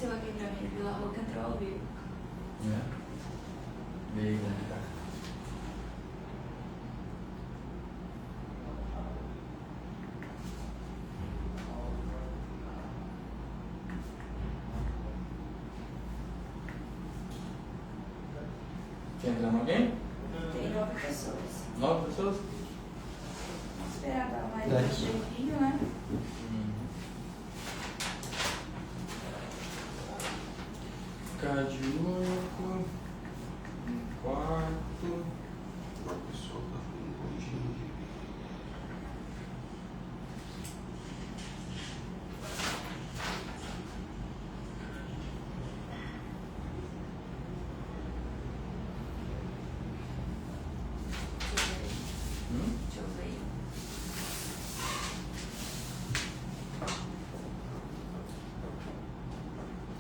apareceu aqui pra mim, Vila Roca entrou ao vivo. Veio, tá. Tem entrando alguém? Tem 9 pessoas. 9 pessoas? Vamos esperar dar mais um tempinho, né? Cardíaco. Quarto. Uma pessoa tá falando corrigindo. Deixa eu ver.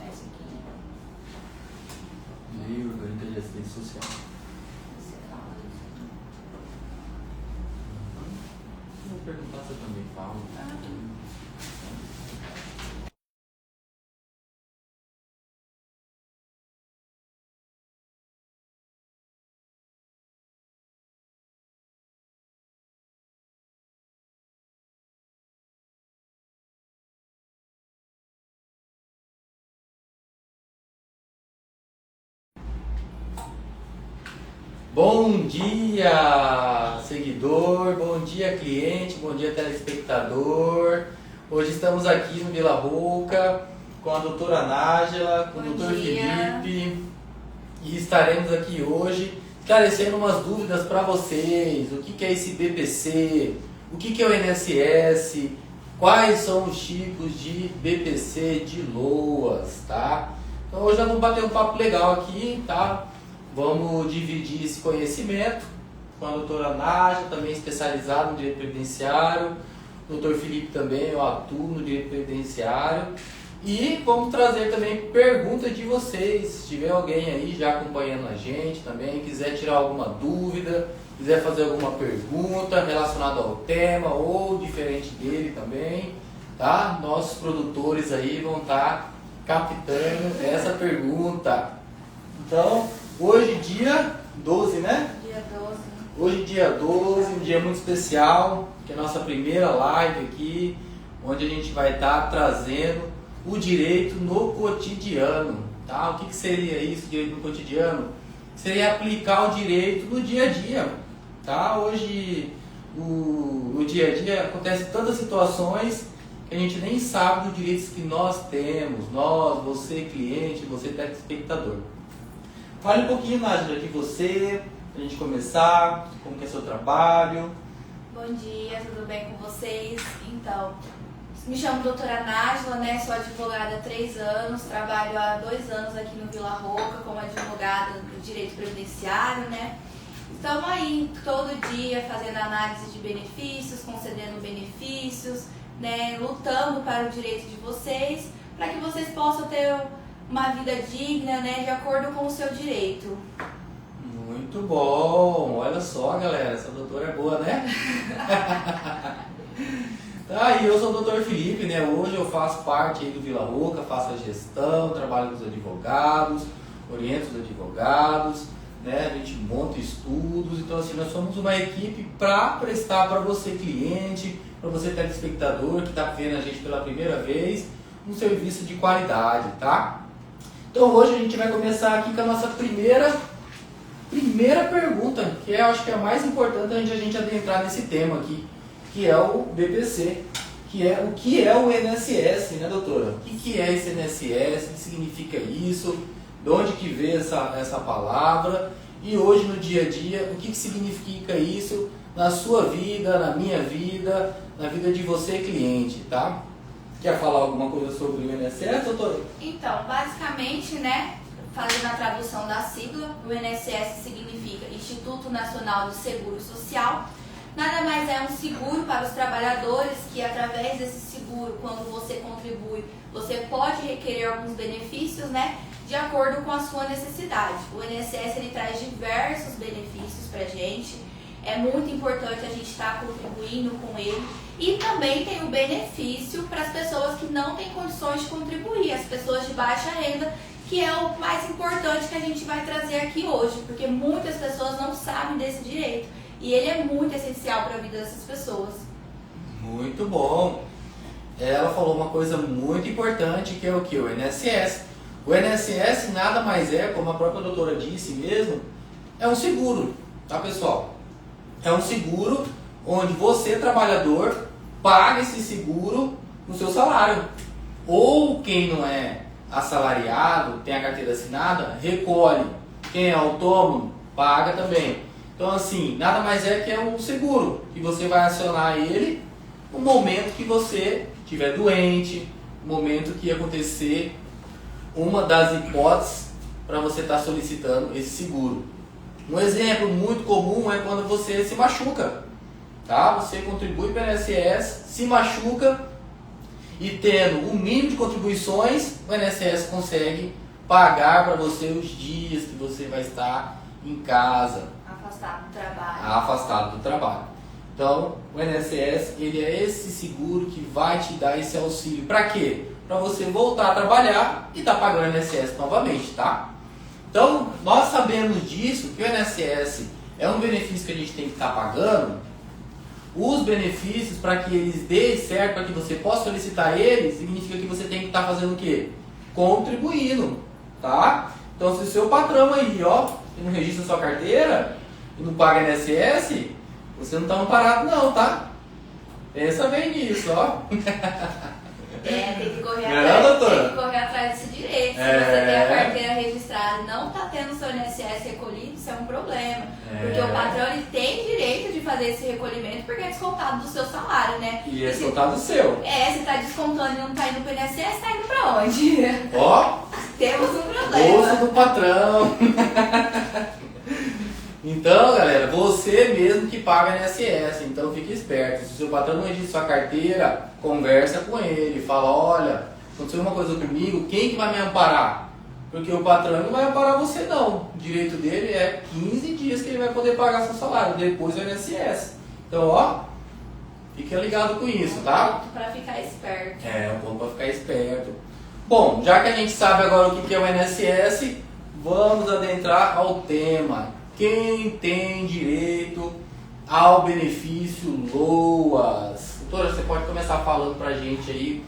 Essa aqui, né? Livro, de assistência social. Vou perguntar se eu também falo. Bom dia, seguidor, bom dia, cliente, bom dia, telespectador. Hoje estamos aqui no Vila Roca com a doutora Nájila, com o doutor Felipe e estaremos aqui hoje esclarecendo umas dúvidas para vocês. O que é esse BPC? O que é o INSS? Quais são os tipos de BPC de LOAS, tá? Então hoje nós vamos bater um papo legal aqui, tá? Vamos dividir esse conhecimento com a doutora Nájila, também especializada no direito previdenciário. O doutor Felipe também, eu atuo no direito previdenciário. E vamos trazer também perguntas de vocês. Se tiver alguém aí já acompanhando a gente também, quiser tirar alguma dúvida, quiser fazer alguma pergunta relacionada ao tema ou diferente dele também, tá? Nossos produtores aí vão estar captando essa pergunta. Então, hoje dia 12, né? Dia 12. Hoje dia 12, um dia muito especial, que é a nossa primeira live aqui, onde a gente vai estar trazendo o direito no cotidiano, tá? O que seria isso, direito no cotidiano? Seria aplicar o direito no dia a dia, tá? Hoje, no dia a dia, acontecem tantas situações que a gente nem sabe dos direitos que nós temos, nós, você cliente, você telespectador. Fale um pouquinho, Nájila, de você, pra gente começar, como que é seu trabalho. Bom dia, tudo bem com vocês? Então, me chamo doutora Nájila, né? Sou advogada há 3 anos, trabalho há 2 anos aqui no Vila Roca como advogada do direito previdenciário, né? Estamos aí todo dia fazendo análise de benefícios, concedendo benefícios, né? Lutando para o direito de vocês, para que vocês possam ter uma vida digna, né? De acordo com o seu direito. Muito bom! Olha só, galera, essa doutora é boa, né? Tá, e eu sou o doutor Felipe, né? Hoje eu faço parte aí do Vila Roca, faço a gestão, trabalho com os advogados, oriento os advogados, né? A gente monta estudos, então assim, nós somos uma equipe para prestar para você cliente, para você telespectador que está vendo a gente pela primeira vez, um serviço de qualidade, tá? Então hoje a gente vai começar aqui com a nossa primeira pergunta, que eu acho que é a mais importante a gente adentrar nesse tema aqui, que é o BPC, que é o que é o INSS, né, doutora? O que é esse INSS, o que significa isso, de onde que veio essa palavra, e hoje no dia a dia, o que significa isso na sua vida, na minha vida, na vida de você cliente, tá? Quer falar alguma coisa sobre o INSS, doutora? Então, basicamente, né, fazendo a tradução da sigla, o INSS significa Instituto Nacional de Seguro Social. Nada mais é um seguro para os trabalhadores que, através desse seguro, quando você contribui, você pode requerer alguns benefícios, né, de acordo com a sua necessidade. O INSS ele traz diversos benefícios para a gente. É muito importante a gente estar contribuindo com ele. E também tem o benefício para as pessoas que não têm condições de contribuir, as pessoas de baixa renda, que é o mais importante que a gente vai trazer aqui hoje, porque muitas pessoas não sabem desse direito. E ele é muito essencial para a vida dessas pessoas. Muito bom. Ela falou uma coisa muito importante, que é o que? O INSS. O INSS nada mais é, como a própria doutora disse mesmo, é um seguro, tá pessoal? É um seguro onde você, trabalhador, paga esse seguro no seu salário. Ou quem não é assalariado, tem a carteira assinada, recolhe. Quem é autônomo, paga também. Então assim, nada mais é que é um seguro, que você vai acionar ele no momento que você estiver doente, no momento que acontecer uma das hipóteses para você estar solicitando esse seguro. Um exemplo muito comum é quando você se machuca, tá? Você contribui para o INSS, se machuca e tendo o mínimo de contribuições, o INSS consegue pagar para você os dias que você vai estar em casa, Afastado do trabalho. afastado do trabalho. Então, o INSS, ele é esse seguro que vai te dar esse auxílio. Para quê? Para você voltar a trabalhar e estar pagando o INSS novamente, tá? Então, nós sabemos disso, que o INSS é um benefício que a gente tem que estar pagando. Os benefícios, para que eles dêem certo, para que você possa solicitar eles, significa que você tem que estar fazendo o quê? Contribuindo, tá? Então, se o seu patrão aí, ó, não registra sua carteira e não paga INSS, você não está amparado não, tá? Pensa bem nisso, ó. Tem que correr Não, atrás, doutora? tem que correr atrás desse direito. Se É. você tem a carteira registrada e não está tendo seu INSS recolhido, isso é um problema. Porque o patrão ele tem direito de fazer esse recolhimento porque é descontado do seu salário, né? E é descontado do seu. Se está descontando e não está indo para o INSS, está indo para onde? Ó, Temos um bolso problema. do patrão. Então, galera, você mesmo que paga INSS, então fique esperto. Se o seu patrão não registra sua carteira, conversa com ele, fala, olha, aconteceu uma coisa comigo, quem que vai me amparar? Porque o patrão não vai amparar você não. O direito dele é 15 dias que ele vai poder pagar seu salário, depois o INSS. Então, ó, fique ligado com isso, tá? Para ficar esperto. É, um pouco para ficar esperto. Bom, já que a gente sabe agora o que é o INSS, vamos adentrar ao tema. Quem tem direito ao benefício LOAS? Doutora, você pode começar falando pra gente aí,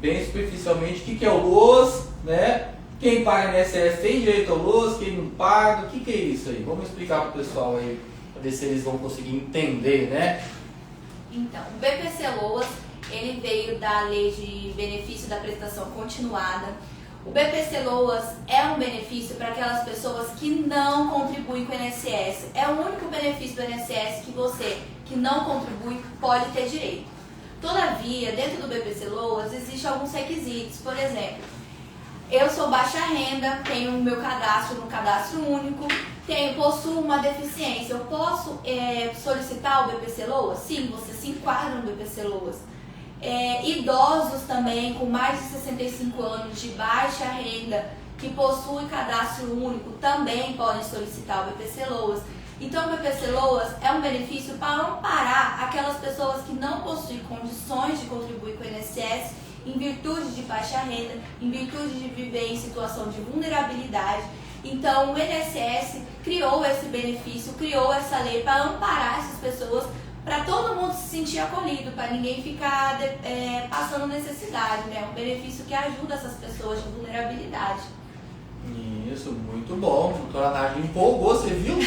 bem superficialmente, o que é o LOAS, né? Quem paga INSS tem direito ao LOAS, quem não paga, o que é isso aí? Vamos explicar pro pessoal aí, pra ver se eles vão conseguir entender, né? Então, o BPC LOAS, ele veio da Lei de Benefício da Prestação Continuada. O BPC LOAS é um benefício para aquelas pessoas que não contribuem com o INSS. É o único benefício do INSS que você, que não contribui, pode ter direito. Todavia, dentro do BPC LOAS, existem alguns requisitos. Por exemplo, eu sou baixa renda, tenho o meu cadastro no cadastro único, possuo uma deficiência. Eu posso solicitar o BPC LOAS? Sim, você se enquadra no BPC LOAS. Idosos também com mais de 65 anos de baixa renda que possuem cadastro único também podem solicitar o BPC LOAS. Então o BPC LOAS é um benefício para amparar aquelas pessoas que não possuem condições de contribuir com o INSS em virtude de baixa renda, em virtude de viver em situação de vulnerabilidade. Então o INSS criou esse benefício, criou essa lei para amparar essas pessoas, para todo mundo se sentir acolhido, para ninguém ficar passando necessidade, né? Um benefício que ajuda essas pessoas de vulnerabilidade. Isso, muito bom. A doutora Nájila empolgou, você viu?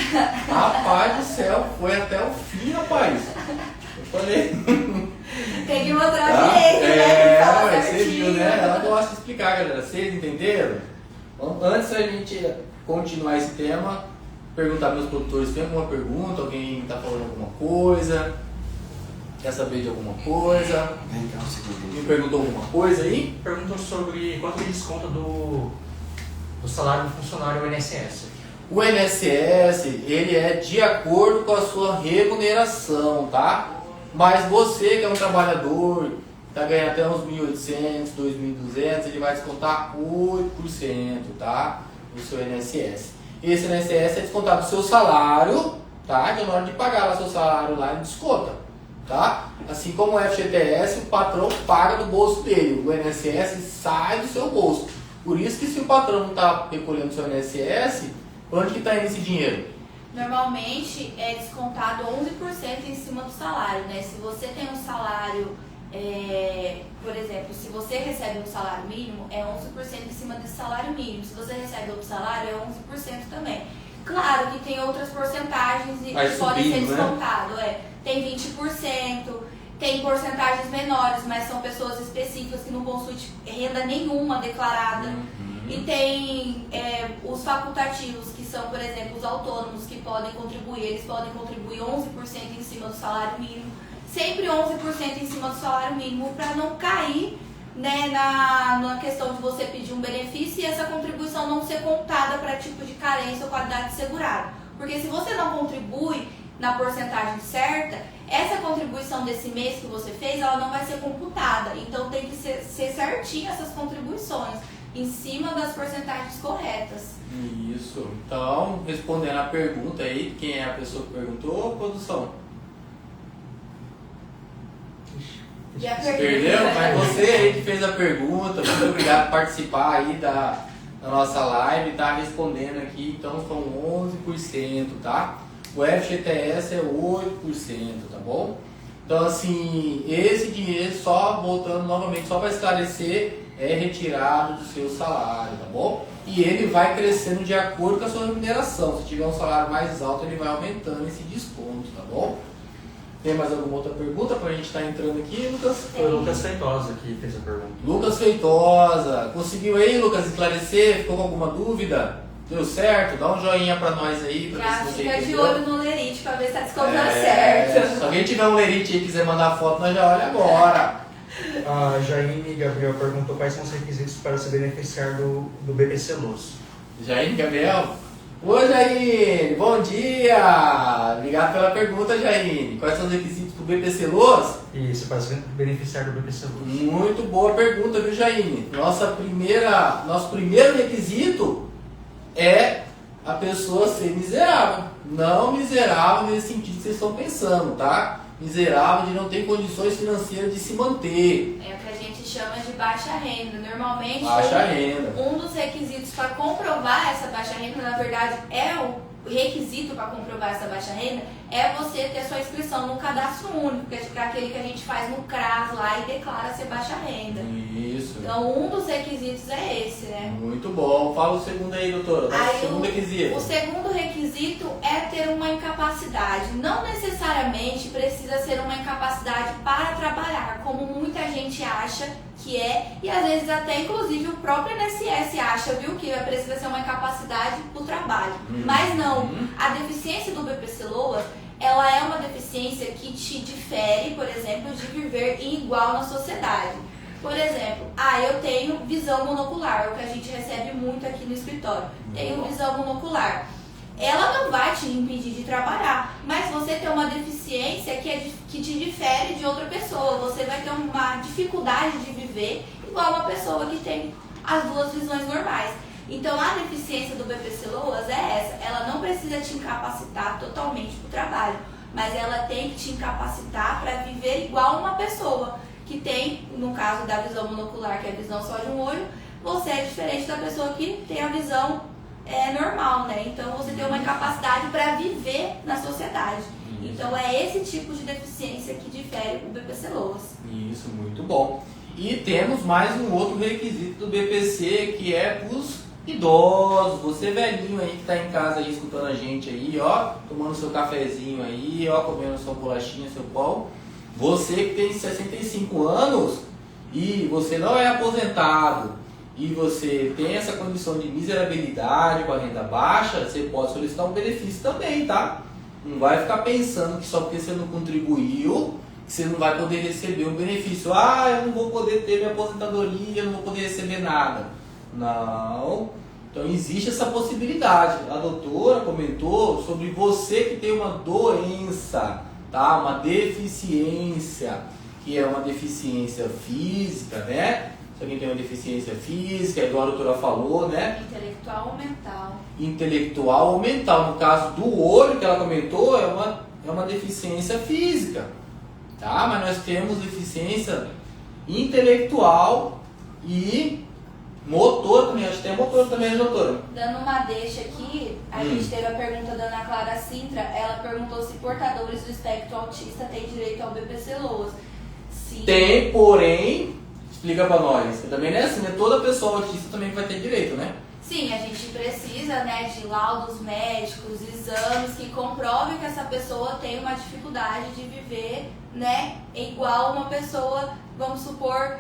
Rapaz do céu, foi até o fim, rapaz. Eu falei. Tem que mostrar Tá? direito, né? Fala Mas você certinho. viu, né? Ela gosta de explicar, galera. Vocês entenderam? Bom, antes da gente continuar esse tema, perguntar para meus produtores, tem alguma pergunta? Alguém está falando alguma coisa? Quer saber de alguma coisa? Vem cá, um segundo. Me perguntou alguma coisa aí? Perguntou sobre quanto ele desconta do salário do funcionário do INSS. O INSS, ele é de acordo com a sua remuneração, tá? Mas você que é um trabalhador, está ganhando até uns 1.800, 2.200, ele vai descontar 8%, tá? Do seu INSS. Esse INSS é descontado do seu salário, tá? Então na hora de pagar lá seu salário lá, ele desconta, tá? Assim como o FGTS, o patrão paga do bolso dele, o INSS sai do seu bolso. Por isso que se o patrão não está recolhendo seu INSS, onde que está indo esse dinheiro? Normalmente é descontado 11% em cima do salário, né? Se você tem um salário, por exemplo, se você recebe um salário mínimo, é 11% em cima desse salário mínimo. Se você recebe outro salário, é 11% também. Claro que tem outras porcentagens que podem ser descontados. Né? Tem 20%, tem porcentagens menores, mas são pessoas específicas que não possuem renda nenhuma declarada. E tem os facultativos, que são, por exemplo, os autônomos que podem contribuir. Eles podem contribuir 11% em cima do salário mínimo. Sempre 11% em cima do salário mínimo, para não cair, né, na questão de você pedir um benefício e essa contribuição não ser contada para tipo de carência ou qualidade de segurado. Porque se você não contribui na porcentagem certa, essa contribuição desse mês que você fez, ela não vai ser computada. Então tem que ser certinho essas contribuições, em cima das porcentagens corretas. Isso. Então, respondendo a pergunta aí, quem é a pessoa que perguntou, produção? Já Perdeu? Mas você aí que fez a pergunta, muito obrigado por participar aí da nossa live, tá respondendo aqui, então são 11%, tá? O FGTS é 8%, tá bom? Então assim, esse dinheiro, só voltando novamente, só para esclarecer, é retirado do seu salário, tá bom? E ele vai crescendo de acordo com a sua remuneração. Se tiver um salário mais alto, ele vai aumentando esse desconto, tá bom? Tem mais alguma outra pergunta para a gente estar entrando aqui, Lucas? Foi o Lucas Feitosa que fez a pergunta. Lucas Feitosa. Conseguiu aí, Lucas, esclarecer? Ficou com alguma dúvida? Deu certo? Dá um joinha para nós aí. Pra Já ver se você fica de entendeu. olho no lerite para ver se está descontando certo. Se alguém tiver um lerite aí e quiser mandar foto, nós já olha agora. A Jaine Gabriel perguntou quais são os requisitos para se beneficiar do BPC Luz. Jaine Gabriel? Oi, Jaine, bom dia! Obrigado pela pergunta, Jaine. Quais são os requisitos para o BPC Luz? Isso, para se beneficiar do BPC Luz. Muito boa pergunta, viu, Jaine? Nosso primeiro requisito é a pessoa ser miserável. Não miserável nesse sentido que vocês estão pensando, tá? Miserável de não ter condições financeiras de se manter. É o que a gente chama de baixa renda. Normalmente, Baixa renda. um dos requisitos para comprovar essa baixa renda, na verdade, é o requisito para comprovar essa baixa renda, é você ter sua inscrição no cadastro único, que é aquele que a gente faz no CRAS lá e declara ser baixa renda. Isso. Então, um dos requisitos é esse, né? Muito bom. Fala o segundo aí, doutora. O segundo requisito. O segundo requisito é ter uma incapacidade. Não necessariamente precisa ser uma incapacidade para trabalhar, como muita gente acha que é, e às vezes até inclusive o próprio INSS acha, viu, que precisa ser uma incapacidade para o trabalho. Mas não, a deficiência do BPC LOAS, ela é uma deficiência que te difere, por exemplo, de viver igual na sociedade. Por exemplo, eu tenho visão monocular, o que a gente recebe muito aqui no escritório. Tenho visão monocular. Ela não vai te impedir de trabalhar, mas você tem uma deficiência que te difere de outra pessoa. Você vai ter uma dificuldade de viver igual uma pessoa que tem as duas visões normais. Então, a deficiência do BPC LOAS é essa. Ela não precisa te incapacitar totalmente para o trabalho, mas ela tem que te incapacitar para viver igual uma pessoa que tem, no caso da visão monocular, que é a visão só de um olho, você é diferente da pessoa que tem a visão normal, né? Então você tem uma incapacidade para viver na sociedade. Então é esse tipo de deficiência que difere o BPC LOAS. Isso, muito bom. E temos mais um outro requisito do BPC, que é para os idosos. Você velhinho aí que está em casa aí escutando a gente aí, ó, tomando seu cafezinho aí, ó, comendo sua bolachinha, seu pão. Você que tem 65 anos e você não é aposentado e você tem essa condição de miserabilidade com a renda baixa, você pode solicitar um benefício também, tá? Não vai ficar pensando que só porque você não contribuiu, você não vai poder receber um benefício. Eu não vou poder ter minha aposentadoria, eu não vou poder receber nada. Não. Então existe essa possibilidade. A doutora comentou sobre você que tem uma doença, tá? Uma deficiência, que é uma deficiência física, né? se alguém tem uma deficiência física, igual a doutora falou, né? Intelectual ou mental. Intelectual ou mental. No caso do olho que ela comentou, é uma deficiência física, tá? Mas nós temos deficiência intelectual e motor também. Acho que tem motor também, né, doutora? Dando uma deixa aqui, a gente teve a pergunta da Ana Clara Sintra. Ela perguntou se portadores do espectro autista têm direito ao BPC Loas. Sim. Tem, porém, explica pra nós. Também não é assim, né? Toda pessoa autista também vai ter direito, né? Sim, a gente precisa, né, de laudos médicos, exames que comprovem que essa pessoa tem uma dificuldade de viver, né, igual uma pessoa, vamos supor,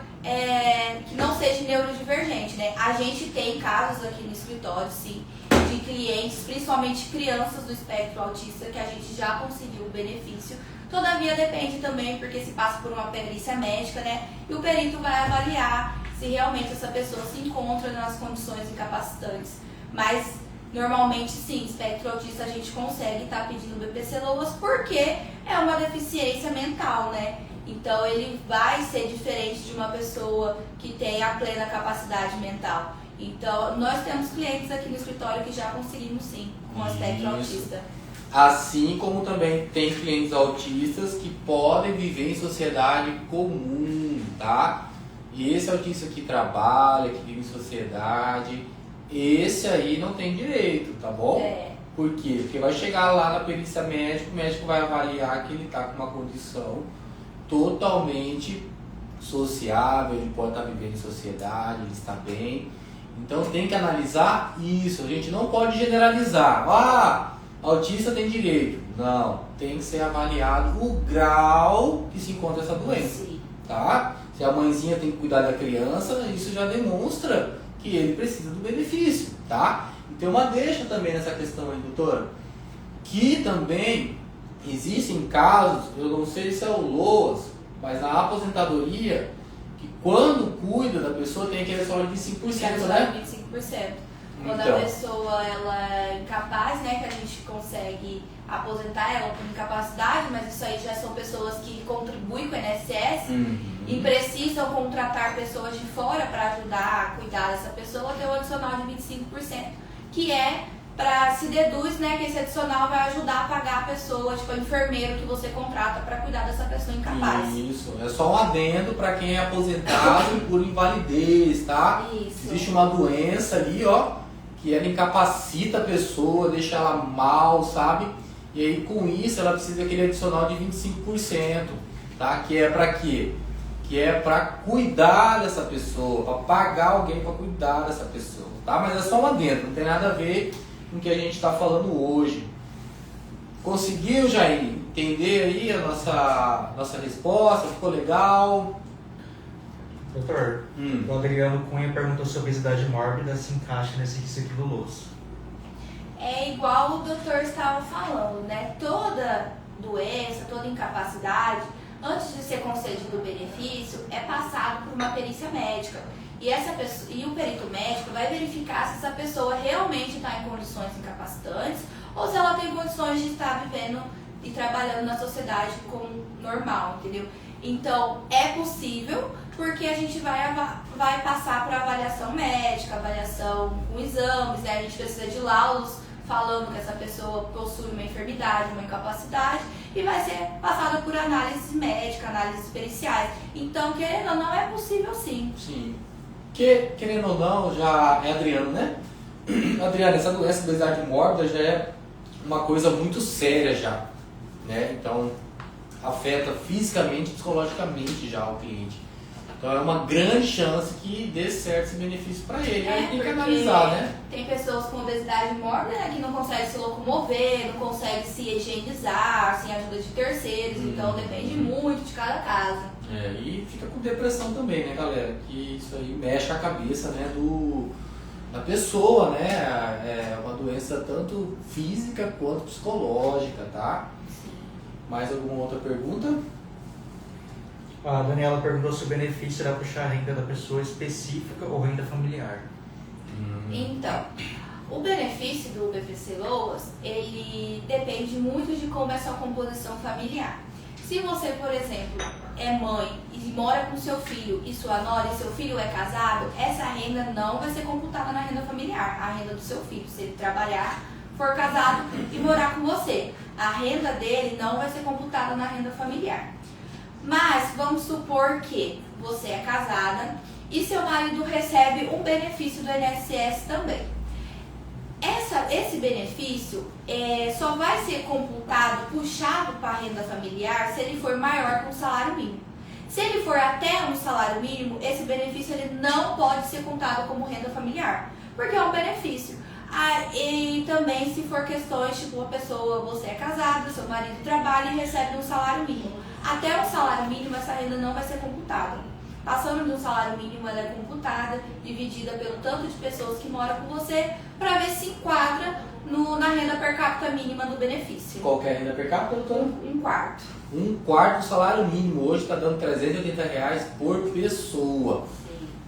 que não seja neurodivergente, né? A gente tem casos aqui no escritório, sim, de clientes, principalmente crianças do espectro autista, que a gente já conseguiu o benefício. Todavia depende também, porque se passa por uma perícia médica, né, e o perito vai avaliar se realmente essa pessoa se encontra nas condições incapacitantes. Mas, normalmente, sim, espectro autista a gente consegue estar pedindo BPC Loas porque é uma deficiência mental, né? Então, ele vai ser diferente de uma pessoa que tem a plena capacidade mental. Então, nós temos clientes aqui no escritório que já conseguimos, sim, com espectro autista. Assim como também tem clientes autistas que podem viver em sociedade comum, tá? E esse autista que trabalha, que vive em sociedade, esse aí não tem direito, tá bom? Por quê? Porque vai chegar lá na perícia médica, o médico vai avaliar que ele está com uma condição totalmente sociável, ele pode estar vivendo em sociedade, ele está bem. Então tem que analisar isso, a gente não pode generalizar. Ah, autista tem direito. Não, tem que ser avaliado o grau que se encontra essa doença, tá? Se a mãezinha tem que cuidar da criança, isso já demonstra que ele precisa do benefício, tá? E tem uma deixa também nessa questão aí, doutora, que também existem casos, eu não sei se é o LOAS, mas na aposentadoria, que quando cuida da pessoa tem aquele salário de 25%, né? 25%. Quando Então, a pessoa ela é incapaz, né, que a gente consegue aposentar ela por incapacidade, mas isso aí já são pessoas que contribuem com o INSS e precisam contratar pessoas de fora para ajudar a cuidar dessa pessoa, tem um adicional de 25%, que é para se deduz, né, que esse adicional vai ajudar a pagar a pessoa, tipo, o enfermeiro que você contrata para cuidar dessa pessoa incapaz. Isso, é só um adendo para quem é aposentado por invalidez, tá? Isso. Existe uma doença ali, ó, que ela incapacita a pessoa, deixa ela mal, sabe? E aí com isso ela precisa daquele adicional de 25%, tá? Que é para quê? Que é para cuidar dessa pessoa, para pagar alguém para cuidar dessa pessoa, tá? Mas é só um adendo, não tem nada a ver com o que a gente está falando hoje. Conseguiu, Jair, entender aí a nossa resposta? Ficou legal? Doutor, o Adriano Cunha perguntou se a obesidade mórbida se encaixa nesse requisito do LOAS. É igual o doutor estava falando, né? Toda doença, toda incapacidade, antes de ser concedido o benefício, é passado por uma perícia médica. E o perito médico vai verificar se essa pessoa realmente está em condições incapacitantes ou se ela tem condições de estar vivendo e trabalhando na sociedade como normal, entendeu? Então, é possível, porque a gente vai passar por avaliação médica, avaliação com exames, né? A gente precisa de laudos falando que essa pessoa possui uma enfermidade, uma incapacidade, e vai ser passada por análise médica, análises periciais. Então, querendo ou não, é possível sim. Sim. Que, querendo ou não, já é Adriano, né? Adriano, essa doença, obesidade mórbida, já é uma coisa muito séria já, né? Então, afeta fisicamente e psicologicamente já o cliente. Então, é uma grande chance que dê certo esse benefício para ele. Aí tem que analisar, né? Tem pessoas com obesidade mórbida, né, que não conseguem se locomover, não conseguem se higienizar, sem ajuda de terceiros, então depende muito de cada caso. E fica com depressão também, né, galera? Que isso aí mexe a cabeça, né, da pessoa, né? É uma doença tanto física quanto psicológica, tá? Sim. Mais alguma outra pergunta? A Daniela perguntou se o benefício era puxar a renda da pessoa específica ou renda familiar. Então, o benefício do BPC Loas, ele depende muito de como é a sua composição familiar. Se você, por exemplo, é mãe e mora com seu filho e sua nora e seu filho é casado, essa renda não vai ser computada na renda familiar, a renda do seu filho. Se ele trabalhar, for casado e morar com você, a renda dele não vai ser computada na renda familiar. Mas vamos supor que você é casada e seu marido recebe um benefício do INSS também. Esse benefício só vai ser computado, puxado para a renda familiar se ele for maior que um salário mínimo. Se ele for até um salário mínimo, esse benefício ele não pode ser contado como renda familiar, porque é um benefício. E também se for questões tipo você é casado, seu marido trabalha e recebe um salário mínimo. Até um salário mínimo essa renda não vai ser computada. Passando de um salário mínimo, ela é computada, dividida pelo tanto de pessoas que moram com você, para ver se enquadra na renda per capita mínima do benefício. Qual que é a renda per capita, doutora? Um quarto. Um quarto do salário mínimo. Hoje está dando R$380 por pessoa.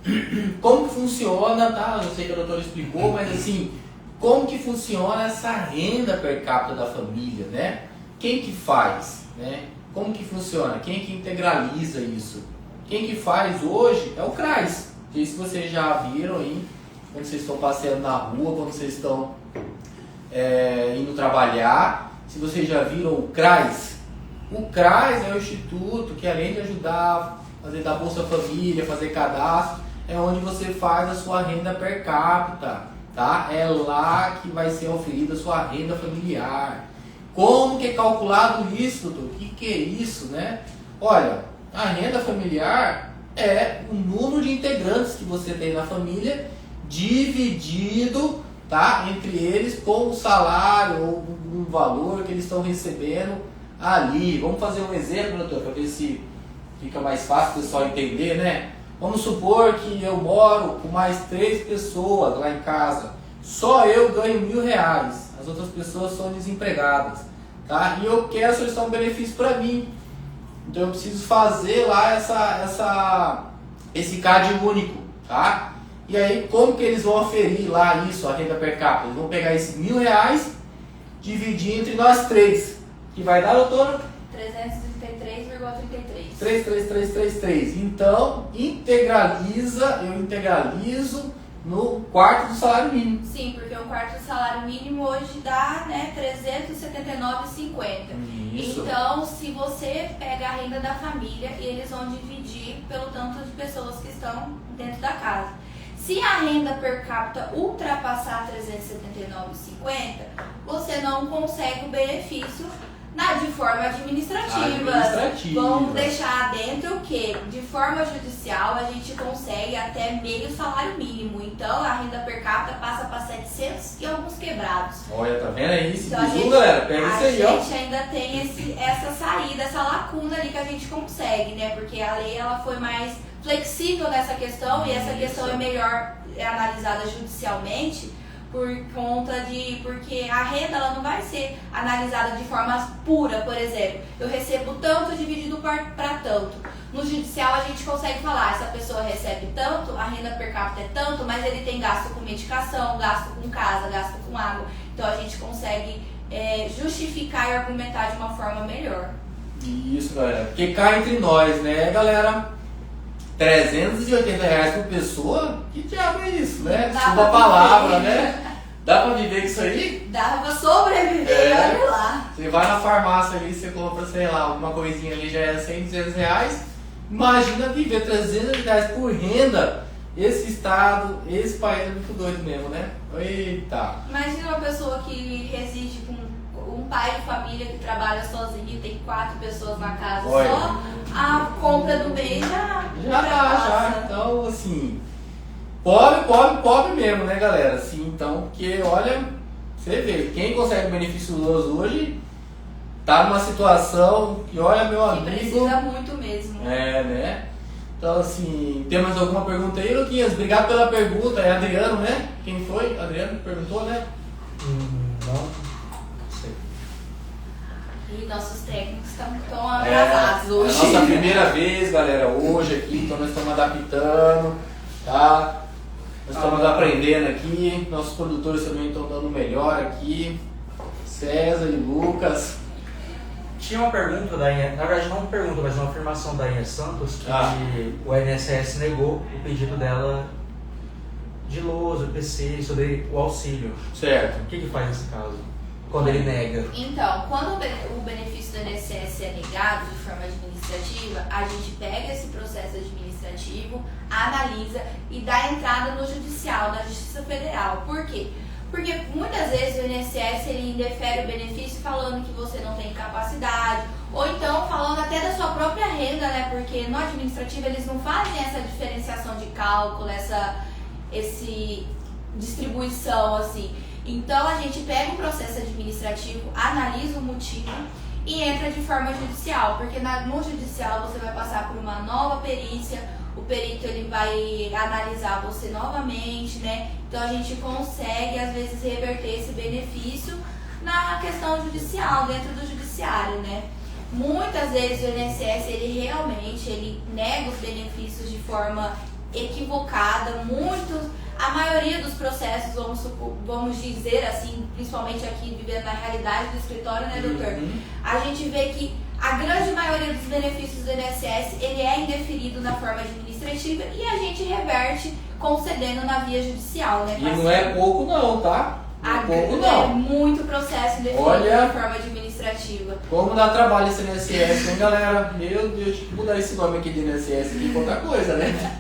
Sim. Como que funciona, tá? Eu sei que a doutora explicou, mas assim, como que funciona essa renda per capita da família, né? Quem que faz, né? Como que funciona? Quem que integraliza isso? Quem que faz hoje é o CRAS. Não sei se vocês já viram aí, quando vocês estão passeando na rua, quando vocês estão indo trabalhar. Se vocês já viram o CRAS. O CRAS é o instituto que, além de ajudar a fazer da Bolsa Família, fazer cadastro, é onde você faz a sua renda per capita. Tá? É lá que vai ser oferida a sua renda familiar. Como que é calculado isso, doutor? O que é isso, né? Olha, a renda familiar é o número de integrantes que você tem na família dividido, tá, entre eles com o salário ou um valor que eles estão recebendo ali. Vamos fazer um exemplo, doutor, para ver se fica mais fácil o pessoal entender, né? Vamos supor que eu moro com mais 3 pessoas lá em casa. Só eu ganho R$1.000. As outras pessoas são desempregadas, tá? E eu quero solicitar um benefício para mim. Então eu preciso fazer lá esse CAD único, tá? E aí como que eles vão aferir lá isso, a renda per capita? Eles vão pegar esses R$1.000, dividir entre nós 3, que vai dar, doutora? 333,33. 33333. Então eu integralizo no quarto do salário mínimo. Sim, porque o quarto do salário mínimo hoje dá, né, R$379,50. Então, se você pega a renda da família, eles vão dividir pelo tanto de pessoas que estão dentro da casa. Se a renda per capita ultrapassar R$379,50, você não consegue o benefício de forma administrativa. Vamos deixar dentro o quê? De forma judicial, a gente consegue até meio salário mínimo. Então, a renda per capita passa para 700 e alguns quebrados. Olha, tá vendo aí? Se então, bizu, galera, pega isso aí, ó. A gente ainda tem essa saída, essa lacuna ali que a gente consegue, né? Porque a lei ela foi mais flexível nessa questão e essa questão é melhor analisada judicialmente. Porque a renda ela não vai ser analisada de forma pura, por exemplo, eu recebo tanto dividido para tanto. No judicial a gente consegue falar, essa pessoa recebe tanto, a renda per capita é tanto, mas ele tem gasto com medicação, gasto com casa, gasto com água. Então a gente consegue justificar e argumentar de uma forma melhor. Isso, galera. Porque cá entre nós, né, galera? R$380 por pessoa? Que diabo é isso, né? Desculpa a palavra, né? Dá pra viver com isso aí? Dá pra sobreviver, olha lá. Você vai na farmácia ali, você compra, sei lá, alguma coisinha ali, já é R$100, R$200. Imagina viver R$300 por renda. Esse estado, esse país é muito doido mesmo, né? Eita! Imagina uma pessoa que reside com um pai de família que trabalha sozinho e tem 4 pessoas na casa. Olha. Só a compra do mês já já. Então, assim, pobre mesmo, né, galera? Assim, então, porque, olha, você vê, quem consegue beneficioso hoje tá numa situação que, olha, meu amigo... Que precisa muito mesmo. Né? Então, assim, tem mais alguma pergunta aí, Luquinhas? Obrigado pela pergunta. É Adriano, né? Quem foi? Adriano que perguntou, né? Não. E nossos técnicos estão atrasados hoje. É a nossa primeira vez, galera, hoje aqui, então nós estamos adaptando, tá? Nós estamos aprendendo aqui, nossos produtores também estão dando melhor aqui, César e Lucas. Tinha uma pergunta da Ian, na verdade não uma pergunta, mas uma afirmação da Ian Santos, que o INSS negou o pedido dela de lousa, PC, sobre o auxílio. Certo. O que faz nesse caso? Quando ele nega? Então, quando o benefício do INSS é negado de forma administrativa, a gente pega esse processo administrativo, analisa e dá entrada no judicial, na Justiça Federal. Por quê? Porque muitas vezes o INSS ele indefere o benefício falando que você não tem capacidade, ou então falando até da sua própria renda, né? Porque no administrativo eles não fazem essa diferenciação de cálculo, essa distribuição assim. Então a gente pega o processo administrativo, analisa o motivo e entra de forma judicial, porque no judicial você vai passar por uma nova perícia, o perito ele vai analisar você novamente, né? Então a gente consegue às vezes reverter esse benefício na questão judicial, dentro do judiciário, né? Muitas vezes o INSS ele nega os benefícios de forma equivocada, a maioria dos processos, vamos dizer assim, principalmente aqui vivendo na realidade do escritório, né, doutor? A gente vê que a grande maioria dos benefícios do INSS, ele é indeferido na forma administrativa e a gente reverte concedendo na via judicial, né? E não é pouco não, tá? Não é pouco não. É muito processo indeferido na forma administrativa. Como dá trabalho esse INSS, hein, galera? Meu Deus, tinha que mudar esse nome aqui de INSS aqui pra outra coisa, né?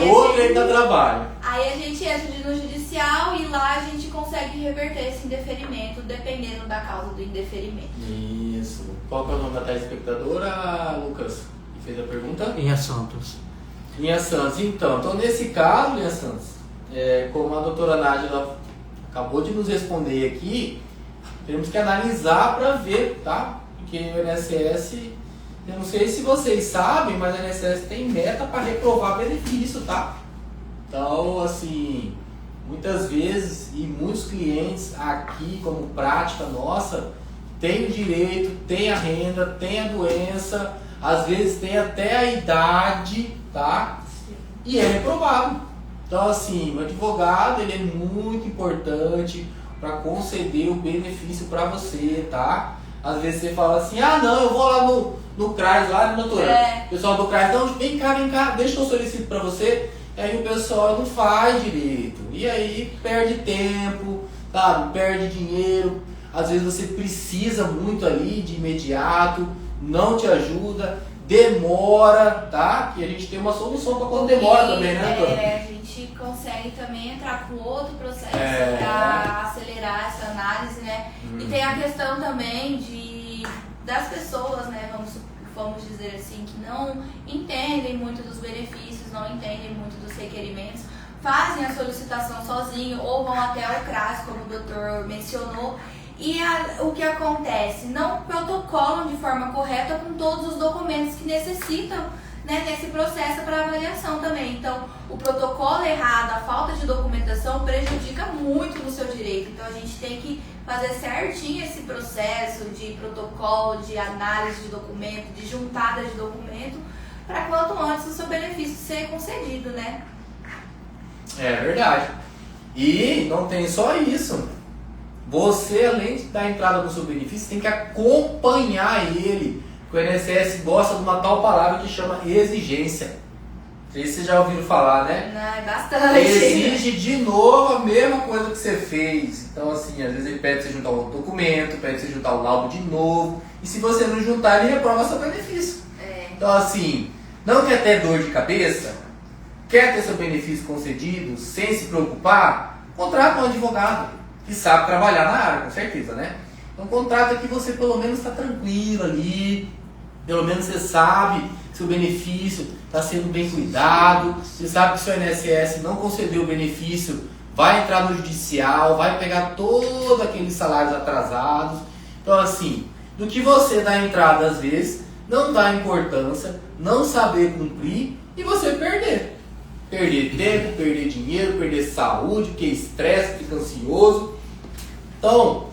Outro aí dá trabalho. Aí a gente entra no judicial e lá a gente consegue reverter esse indeferimento, dependendo da causa do indeferimento. Isso. Qual que é o nome da telespectadora, Lucas? Que fez a pergunta? Ian Santos. Ian Santos. Então nesse caso, Ian Santos, como a doutora Nájila acabou de nos responder aqui, temos que analisar para ver, tá? Porque o INSS, eu não sei se vocês sabem, mas o INSS tem meta para reprovar benefício, tá? Então, assim, muitas vezes e muitos clientes aqui, como prática nossa, tem o direito, tem a renda, tem a doença, às vezes tem até a idade, tá? E é reprovado. Então, assim, o advogado ele é muito importante para conceder o benefício para você, tá? Às vezes você fala assim, não, eu vou lá no CRAS, lá, né, doutora? O pessoal do CRAS, não, vem cá, deixa que eu solicito para você. E aí o pessoal não faz direito. E aí perde tempo, sabe? Perde dinheiro. Às vezes você precisa muito ali de imediato, não te ajuda, demora, tá? E a gente tem uma solução para quando demora também, né, doutora? A gente consegue também entrar com outro processo para acelerar essa análise, né? E tem a questão também das pessoas, né? Vamos dizer assim, que não entendem muito dos benefícios, não entendem muito dos requerimentos, fazem a solicitação sozinho ou vão até o CRAS, como o doutor mencionou, e o que acontece? Não protocolam de forma correta com todos os documentos que necessitam, né, nesse processo para avaliação também. Então, o protocolo errado, a falta de documentação prejudica muito no seu direito. Então, a gente tem que fazer certinho esse processo de protocolo, de análise de documento, de juntada de documento, para quanto antes o seu benefício ser concedido, né? É verdade. E não tem só isso. Você, além de dar entrada no seu benefício, tem que acompanhar ele. O INSS gosta de uma tal palavra que chama exigência. Não sei se vocês já ouviram falar, né? Não, é bastante. Exige de novo a mesma coisa que você fez. Então, assim, às vezes ele pede pra você juntar um documento, pede pra você juntar o laudo de novo. E se você não juntar, ele reprova seu benefício. Então, assim, não quer ter dor de cabeça? Quer ter seu benefício concedido sem se preocupar? Contrata um advogado que sabe trabalhar na área, com certeza, né? Então, contrata que você pelo menos está tranquilo ali. Pelo menos você sabe que seu benefício está sendo bem cuidado. Você sabe que seu INSS não concedeu o benefício, vai entrar no judicial, vai pegar todos aqueles salários atrasados. Então, assim, do que você dá entrada às vezes, não dá importância, não saber cumprir e você perder. Perder tempo, perder dinheiro, perder saúde, porque estresse, fica ansioso. Então,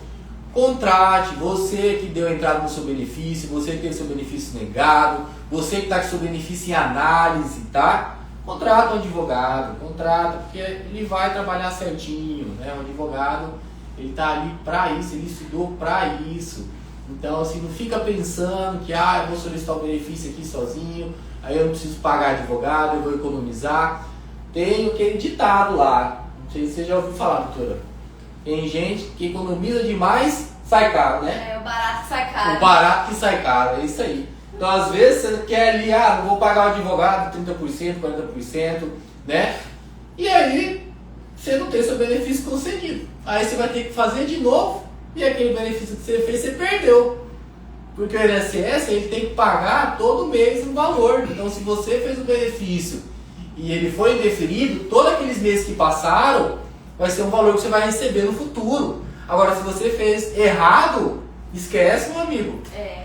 contrate, você que deu entrada no seu benefício, você que teve seu benefício negado, você que está com seu benefício em análise, tá? Contrata um advogado, porque ele vai trabalhar certinho, né? O advogado, ele está ali para isso, ele estudou para isso. Então, assim, não fica pensando que eu vou solicitar o benefício aqui sozinho, aí eu não preciso pagar advogado, eu vou economizar. Tem aquele ditado lá, não sei se você já ouviu falar, doutora. Tem gente que economiza demais, sai caro, né? É, o barato que sai caro. O barato que sai caro, é isso aí. Então, às vezes, você quer ali, não vou pagar o advogado 30%, 40%, né? E aí, você não tem seu benefício concedido. Aí você vai ter que fazer de novo, e aquele benefício que você fez, você perdeu. Porque o INSS, ele tem que pagar todo mês um valor. Então, se você fez o benefício e ele foi indeferido, todos aqueles meses que passaram, vai ser um valor que você vai receber no futuro. Agora, se você fez errado, esquece, meu amigo.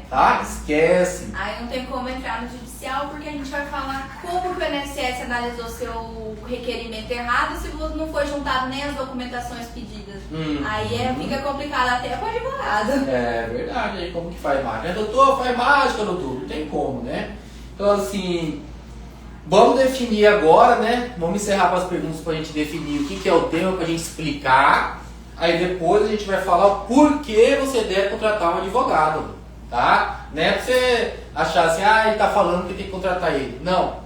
Tá? Esquece. Aí não tem como entrar no judicial, porque a gente vai falar como que o INSS analisou seu requerimento errado se não foi juntado nem as documentações pedidas. Aí fica complicado até para o advogado. É verdade. Aí como que faz mágica? Doutor, faz mágica, doutor. Não tem como, né? Então, assim, vamos definir agora, né? Vamos encerrar com as perguntas para a gente definir o que é o tema, para a gente explicar. Aí depois a gente vai falar o porquê você deve contratar um advogado. Tá? Não é pra você achar assim, ele tá falando que tem que contratar ele. Não.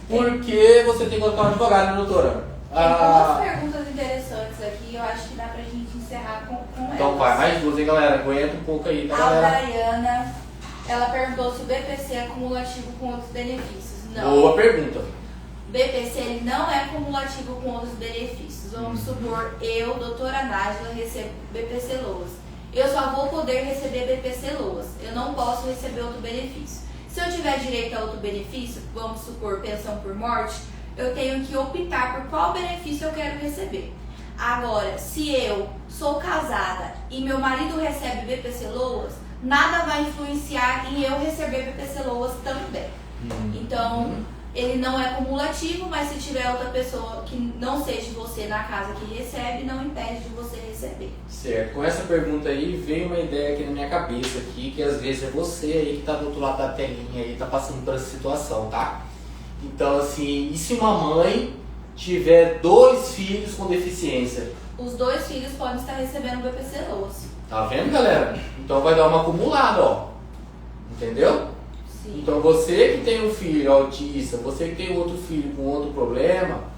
Por que você tem que contratar um advogado, né, doutora? Tem duas perguntas interessantes aqui, eu acho que dá pra gente encerrar com elas. Então vai, mais duas, hein, galera? Aguenta um pouco aí, tá, A galera? Dayana, ela perguntou se o BPC é cumulativo com outros benefícios. Não. Boa pergunta. O BPC ele não é cumulativo com outros benefícios. Vamos supor, eu, doutora Nájila, recebo BPC Loas. Eu só vou poder receber BPC Loas. Eu não posso receber outro benefício. Se eu tiver direito a outro benefício, vamos supor pensão por morte, eu tenho que optar por qual benefício eu quero receber. Agora, se eu sou casada e meu marido recebe BPC Loas, nada vai influenciar em eu receber BPC Loas também. Então, ele não é cumulativo, mas se tiver outra pessoa que não seja você na casa que recebe, não impede de você receber. Certo. Com essa pergunta aí, veio uma ideia aqui na minha cabeça aqui, que às vezes é você aí que tá do outro lado da telinha aí, tá passando por essa situação, tá? Então, assim, e se uma mãe tiver 2 filhos com deficiência? Os 2 filhos podem estar recebendo BPC Loas. Tá vendo, galera? Então vai dar uma acumulada, ó. Entendeu? Sim. Então você que tem um filho autista, você que tem outro filho com outro problema,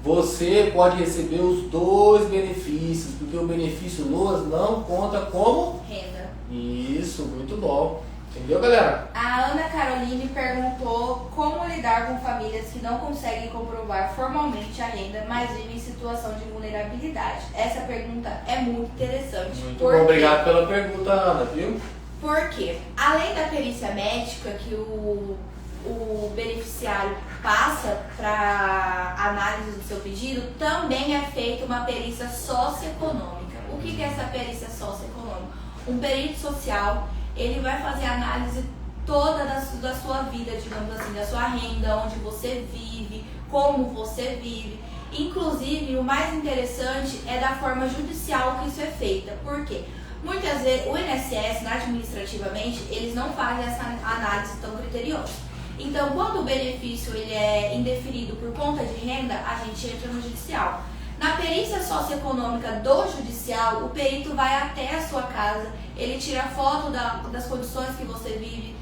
você pode receber os 2 benefícios, porque o benefício Loas não conta como Renda. Isso, muito bom. Entendeu, galera? A Ana Caroline perguntou como lidar com famílias que não conseguem comprovar formalmente a renda, mas vivem em situação de vulnerabilidade. Essa pergunta é muito interessante. Muito bom, obrigado pela pergunta, Ana, viu? Porque, além da perícia médica que o beneficiário passa para análise do seu pedido, também é feita uma perícia socioeconômica. O que é essa perícia socioeconômica? Um perito social, ele vai fazer a análise toda da sua vida, digamos assim, da sua renda, onde você vive, como você vive. Inclusive, o mais interessante é da forma judicial que isso é feita. Por quê? Muitas vezes, o INSS, administrativamente, eles não fazem essa análise tão criteriosa. Então, quando o benefício ele é indeferido por conta de renda, a gente entra no judicial. Na perícia socioeconômica do judicial, o perito vai até a sua casa, ele tira foto das condições que você vive,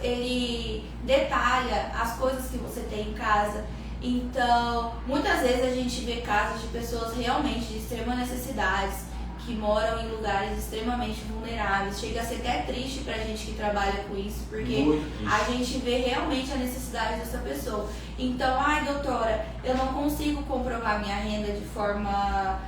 ele detalha as coisas que você tem em casa. Então, muitas vezes a gente vê casos de pessoas realmente de extrema necessidade, que moram em lugares extremamente vulneráveis. Chega a ser até triste pra gente que trabalha com isso, porque a gente vê realmente a necessidade dessa pessoa. Então, doutora, eu não consigo comprovar minha renda de forma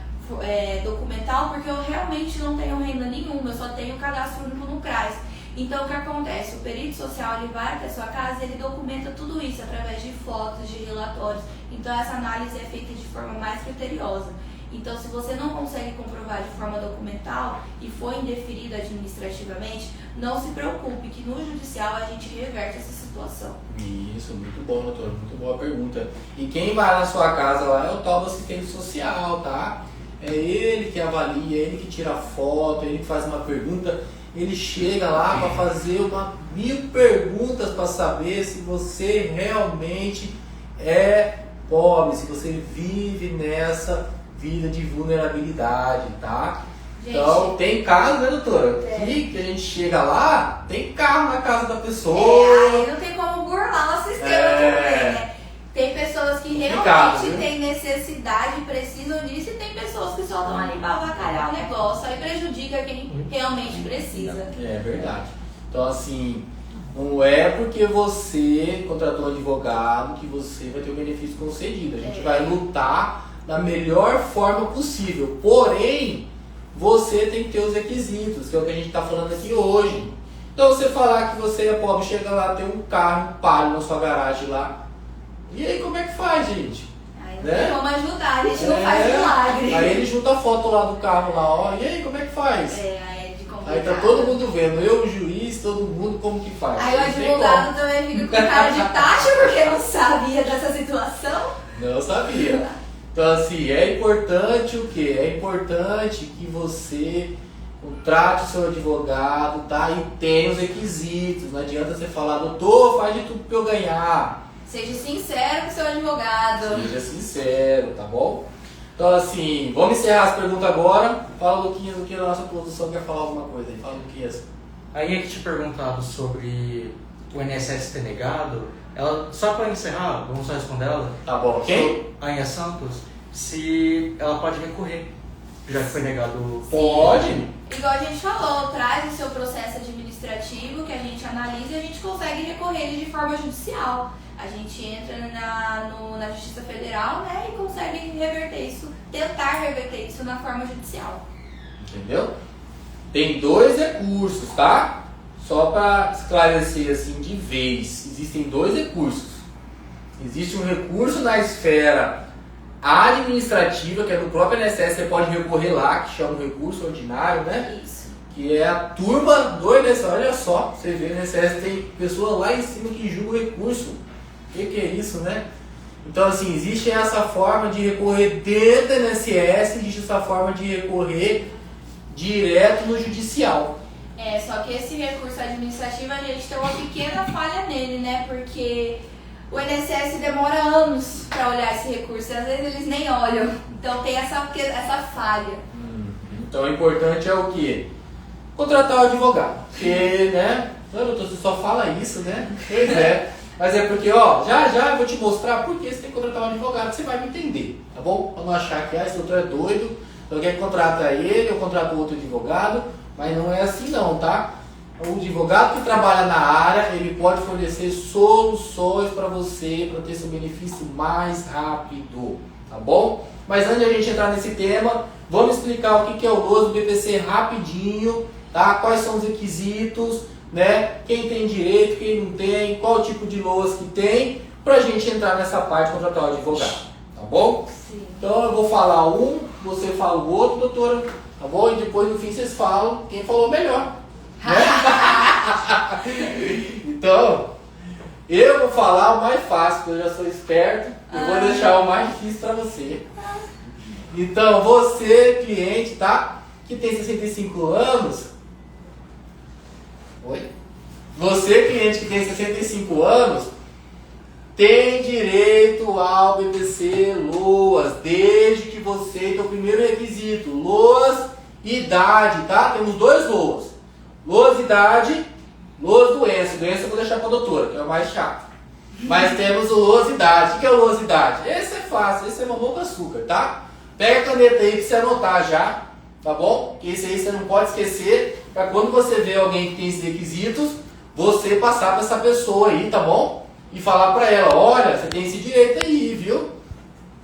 documental, porque eu realmente não tenho renda nenhuma, eu só tenho cadastro único no CRAS. Então, o que acontece? O perito social ele vai até a sua casa e ele documenta tudo isso através de fotos, de relatórios. Então, essa análise é feita de forma mais criteriosa. Então, se você não consegue comprovar de forma documental e foi indeferido administrativamente, não se preocupe que no judicial a gente reverte essa situação. Isso, muito bom, doutor, muito boa pergunta. E quem vai na sua casa lá é o tal do assistente social, tá? É ele que avalia, ele que tira foto, ele que faz uma pergunta, ele chega lá para fazer 1000 perguntas para saber se você realmente é pobre, se você vive nessa vida de vulnerabilidade, tá? Gente, Então, tem carro, né, doutora? É. Que a gente chega lá, tem carro na casa da pessoa. aí não tem como burlar o sistema também, né? Tem pessoas que Complicado, realmente viu? têm necessidade, precisam disso, e tem pessoas que só estão ali para avacalhar o negócio, aí prejudica quem realmente precisa. É verdade. Então, assim, não é porque você contratou um advogado que você vai ter o benefício concedido. A gente vai lutar da melhor forma possível. Porém, você tem que ter os requisitos, que é o que a gente está falando aqui hoje. Então, você falar que você é pobre, chega lá, tem um carro palio na sua garagem lá. E aí, como é que faz, gente? Aí não Né? tem como ajudar, a gente não faz milagre. Aí ele junta a foto lá do carro lá, ó. E aí, como é que faz? Aí é de complicado. Aí tá todo mundo vendo, eu, o juiz, todo mundo, como que faz. Aí o Não tem advogado também fica com cara de taxa porque não sabia dessa situação. como. Não sabia. Então, assim, é importante o quê? É importante que você contrate o seu advogado, tá? E tenha os requisitos. Não adianta você falar, doutor, faz de tudo pra eu ganhar. Seja sincero com o seu advogado. Seja sincero, tá bom? Então, assim, vamos encerrar as perguntas agora. Fala, Luquinhas, o que a nossa produção quer falar alguma coisa aí. Fala, Luquinhas. Aí é que te perguntado sobre o INSS ter negado, ela, só para encerrar, vamos só responder ela. Tá bom, ok? A Inha Santos, se ela pode recorrer, já que foi negado. Pode. Igual a gente falou, traz o seu processo administrativo que a gente analisa e a gente consegue recorrer ele de forma judicial. A gente entra na Justiça Federal, né, e consegue reverter isso, tentar reverter isso na forma judicial. Entendeu? Tem dois recursos, tá? Só para esclarecer assim de vez, existem dois recursos. Existe um recurso na esfera administrativa, que é do próprio INSS, você pode recorrer lá, que chama o recurso ordinário, né? Isso. Que é a turma do INSS. Olha só, você vê, o INSS tem pessoa lá em cima que julga o recurso. O que é isso, né? Então, assim, existe essa forma de recorrer dentro do INSS, existe essa forma de recorrer direto no judicial. É, só que esse recurso administrativo a gente tem uma pequena falha nele, né? Porque o INSS demora anos para olhar esse recurso e às vezes eles nem olham. Então tem essa falha. Então, o importante é o quê? Contratar o advogado. Porque, né? Doutor, você só fala isso, né? Pois é. Mas é porque, ó, já eu vou te mostrar por que você tem que contratar um advogado, você vai me entender, tá bom? Pra não achar que esse doutor é doido, então quer que contrata ele, eu contrato outro advogado, mas não é assim não, tá? O advogado que trabalha na área, ele pode fornecer soluções para você, para ter seu benefício mais rápido, tá bom? Mas antes de a gente entrar nesse tema, vamos explicar o que é o LOAS do BPC rapidinho, tá? Quais são os requisitos, né? Quem tem direito, quem não tem, qual tipo de LOAS que tem, pra gente entrar nessa parte de contratar o advogado, tá bom? Sim. Então eu vou falar um, você fala o outro, doutora, tá bom? E depois no fim vocês falam quem falou melhor, né? Então, eu vou falar o mais fácil, porque eu já sou esperto, eu vou deixar o mais difícil pra você. Então, você, cliente, tá? Que tem 65 anos. Oi? Você, cliente que tem 65 anos, tem direito ao BPC LOAS, desde que você tem o primeiro requisito, LOAS idade, tá? Temos dois LOAS. LOAS idade, LOAS doença. Doença eu vou deixar para a doutora, que é o mais chato. Mas temos o LOAS idade. O que é o LOAS idade? Esse é fácil, esse é mamão com açúcar, tá? Pega a caneta aí para você anotar já, tá bom? Que esse aí você não pode esquecer, para quando você vê alguém que tem esses requisitos, você passar para essa pessoa aí, tá bom? E falar para ela, olha, você tem esse direito aí, viu?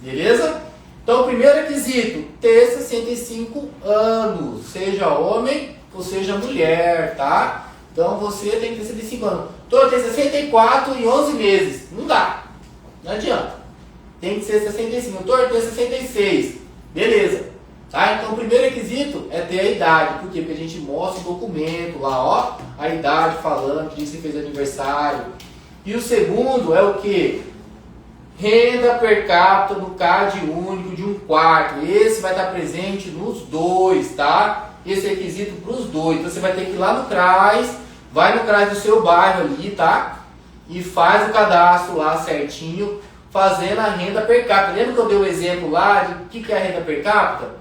Beleza? Então, o primeiro requisito, ter 65 anos, seja homem ou seja mulher, tá? Então, você tem que ter 65 anos. Então, tem 64 e 11 meses. Não dá. Não adianta. Tem que ser 65. Doutor, tem 66. Beleza. Tá? Então, o primeiro requisito é ter a idade. Por quê? Porque a gente mostra o documento lá, ó, a idade falando que você fez aniversário. E o segundo é o quê? Renda per capita no CAD único de 1/4. Esse vai estar presente nos dois, tá? Esse requisito para os dois. Então, você vai ter que ir lá no CRAS, vai no CRAS do seu bairro ali, tá? E faz o cadastro lá certinho, fazendo a renda per capita. Lembra que eu dei o exemplo lá de o que é a renda per capita?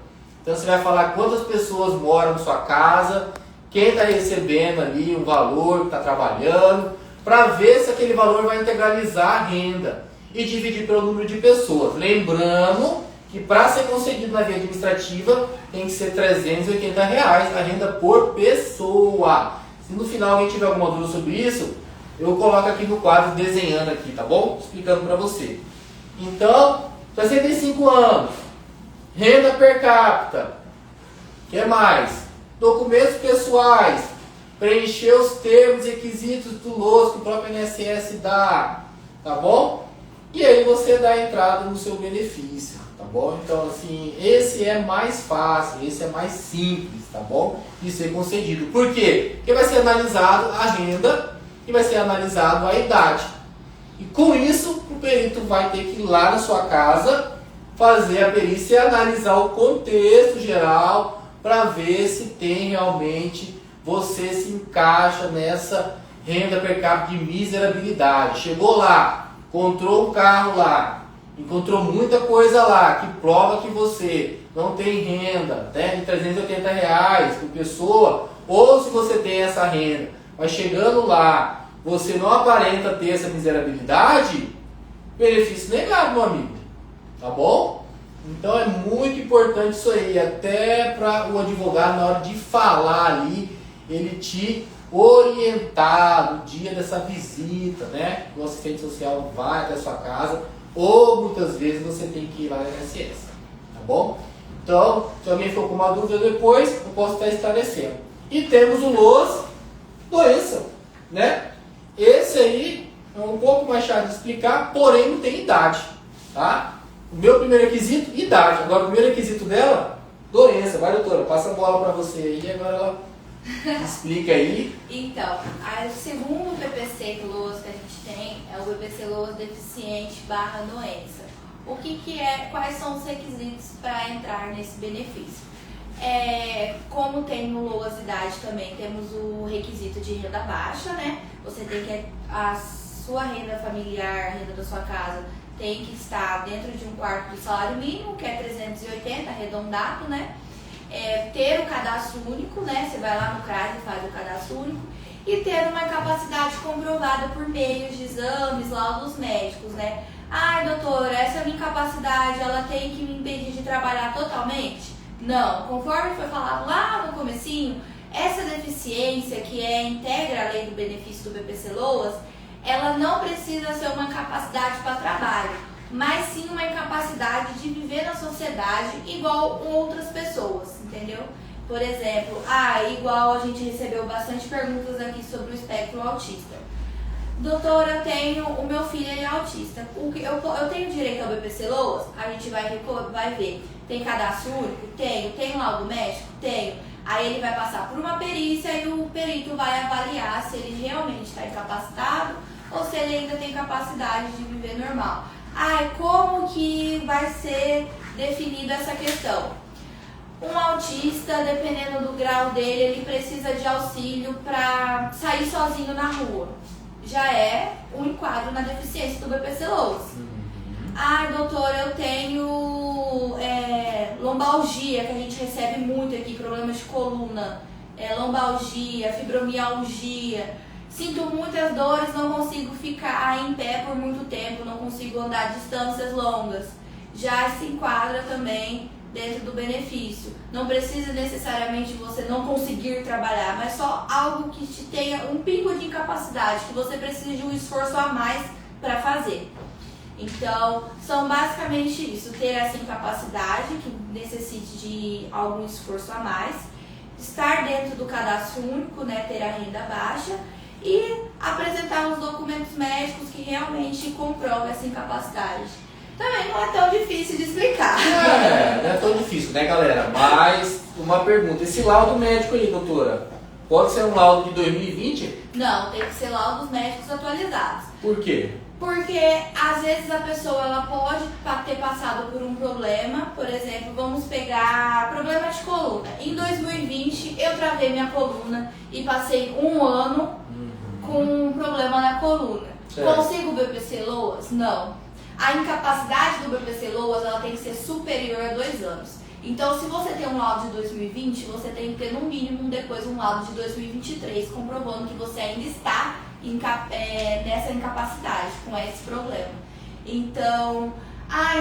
Então você vai falar quantas pessoas moram na sua casa, quem está recebendo ali um valor, que está trabalhando, para ver se aquele valor vai integralizar a renda e dividir pelo número de pessoas. Lembrando que para ser concedido na via administrativa tem que ser R$380 a renda por pessoa. Se no final alguém tiver alguma dúvida sobre isso, eu coloco aqui no quadro desenhando aqui, tá bom? Explicando para você. Então, 65 anos, renda per capita, o que mais? Documentos pessoais, preencher os termos e requisitos do LOAS que o próprio INSS dá, tá bom? E aí você dá a entrada no seu benefício, tá bom? Então, assim, esse é mais fácil, esse é mais simples, tá bom? De ser concedido. Por quê? Porque vai ser analisado a renda e vai ser analisado a idade. E com isso, o perito vai ter que ir lá na sua casa, fazer a perícia e analisar o contexto geral para ver se tem realmente, você se encaixa nessa renda per capita de miserabilidade. Chegou lá, encontrou um carro lá, encontrou muita coisa lá que prova que você não tem renda, né, de R$380 por pessoa, ou se você tem essa renda, mas chegando lá, você não aparenta ter essa miserabilidade, benefício negado, meu amigo. Tá bom? Então é muito importante isso aí, até para o advogado, na hora de falar ali, ele te orientar no dia dessa visita, né? O assistente social vai até a sua casa, ou muitas vezes você tem que ir lá na INSS. Tá bom? Então, se alguém ficou com uma dúvida depois, eu posso estar esclarecendo. E temos o LOAS doença, né? Esse aí é um pouco mais chato de explicar, porém não tem idade, tá? O meu primeiro requisito, idade. Agora o primeiro requisito dela, doença. Vai, doutora, passa a bola para você aí e agora ela explica aí. Então, o segundo PPC do LOAS que a gente tem é o PPC LOAS deficiente / doença. O que é, quais são os requisitos para entrar nesse benefício? Como tem no LOAS idade também, temos o requisito de renda baixa, né? Você tem que, a sua renda familiar, a renda da sua casa, tem que estar dentro de um quarto do salário mínimo, que é 380, arredondado, né? Ter o cadastro único, né? Você vai lá no CRAS e faz o cadastro único. E ter uma capacidade comprovada por meios de exames, laudos médicos, né? Ai, doutora, essa minha incapacidade, ela tem que me impedir de trabalhar totalmente? Não. Conforme foi falado lá no comecinho, essa deficiência que integra a lei do benefício do BPC LOAS, ela não precisa ser uma incapacidade para trabalho, mas sim uma incapacidade de viver na sociedade igual outras pessoas, entendeu? Por exemplo, igual a gente recebeu bastante perguntas aqui sobre o espectro autista. Doutora, o meu filho é autista. Eu tenho direito ao BPC LOAS? A gente vai ver. Tem cadastro único? Tenho. Tem laudo médico? Tenho. Aí ele vai passar por uma perícia e o perito vai avaliar se ele realmente está incapacitado ou se ele ainda tem capacidade de viver normal. Como que vai ser definida essa questão? Um autista, dependendo do grau dele, ele precisa de auxílio para sair sozinho na rua. Já é um enquadro na deficiência do BPC LOAS. Doutora, eu tenho lombalgia, que a gente recebe muito aqui, problemas de coluna, lombalgia, fibromialgia. Sinto muitas dores, não consigo ficar em pé por muito tempo, não consigo andar distâncias longas. Já se enquadra também dentro do benefício. Não precisa necessariamente você não conseguir trabalhar, mas só algo que te tenha um pingo de incapacidade, que você precise de um esforço a mais para fazer. Então, são basicamente isso, ter essa incapacidade que necessite de algum esforço a mais, estar dentro do cadastro único, né, ter a renda baixa e apresentar os documentos médicos que realmente comprovam essa incapacidade. Também não é tão difícil de explicar. Não é tão difícil, né, galera? Mas, uma pergunta, esse laudo médico aí, doutora, pode ser um laudo de 2020? Não, tem que ser laudos médicos atualizados. Por quê? Porque, às vezes, a pessoa ela pode ter passado por um problema, por exemplo, vamos pegar problema de coluna. Em 2020, eu travei minha coluna e passei um ano com um problema na coluna. Certo. Consigo o BPC LOAS? Não. A incapacidade do BPC LOAS ela tem que ser superior a 2 anos. Então, se você tem um laudo de 2020, você tem que ter no mínimo depois um laudo de 2023, comprovando que você ainda está nessa incapacidade, com esse problema. Então,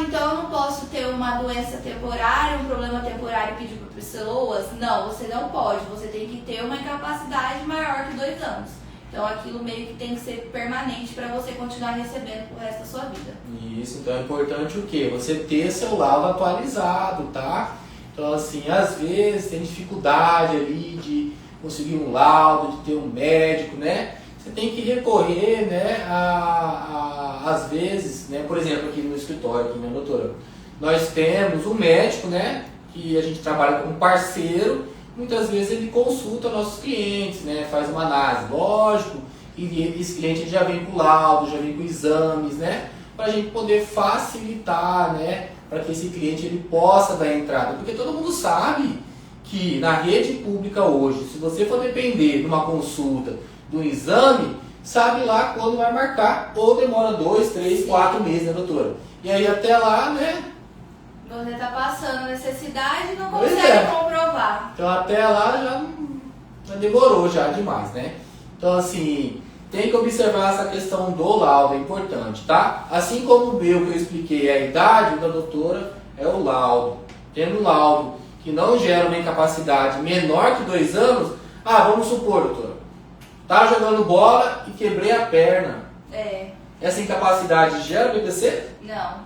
então eu não posso ter uma doença temporária, um problema temporário e pedir para pessoas? Não, você não pode. Você tem que ter uma incapacidade maior que 2 anos. Então aquilo meio que tem que ser permanente para você continuar recebendo pro resto da sua vida. Isso, então é importante o quê? Você ter seu laudo atualizado, tá? Então assim, às vezes tem dificuldade ali de conseguir um laudo, de ter um médico, né? Você tem que recorrer, né, às vezes, né, por exemplo, aqui no escritório, aqui, né, doutora? Nós temos um médico, né, que a gente trabalha como parceiro, muitas vezes ele consulta nossos clientes, né, faz uma análise, lógico, e esse cliente ele já vem com laudo, já vem com exames, né, para a gente poder facilitar, né, para que esse cliente ele possa dar entrada, porque todo mundo sabe que na rede pública hoje, se você for depender de uma consulta, do exame, sabe lá quando vai marcar, ou demora 2, 3, 4 meses, né, doutora? E aí até lá, né? Você está passando necessidade e não Pois consegue é. comprovar. Então até lá já demorou já demais, né? Então assim, tem que observar essa questão do laudo, é importante, tá? Assim como o meu que eu expliquei, a idade da doutora é o laudo. Tendo um laudo que não gera uma incapacidade menor que 2 anos, vamos supor, doutora, tá jogando bola e quebrei a perna. Essa incapacidade gera BPC? Não.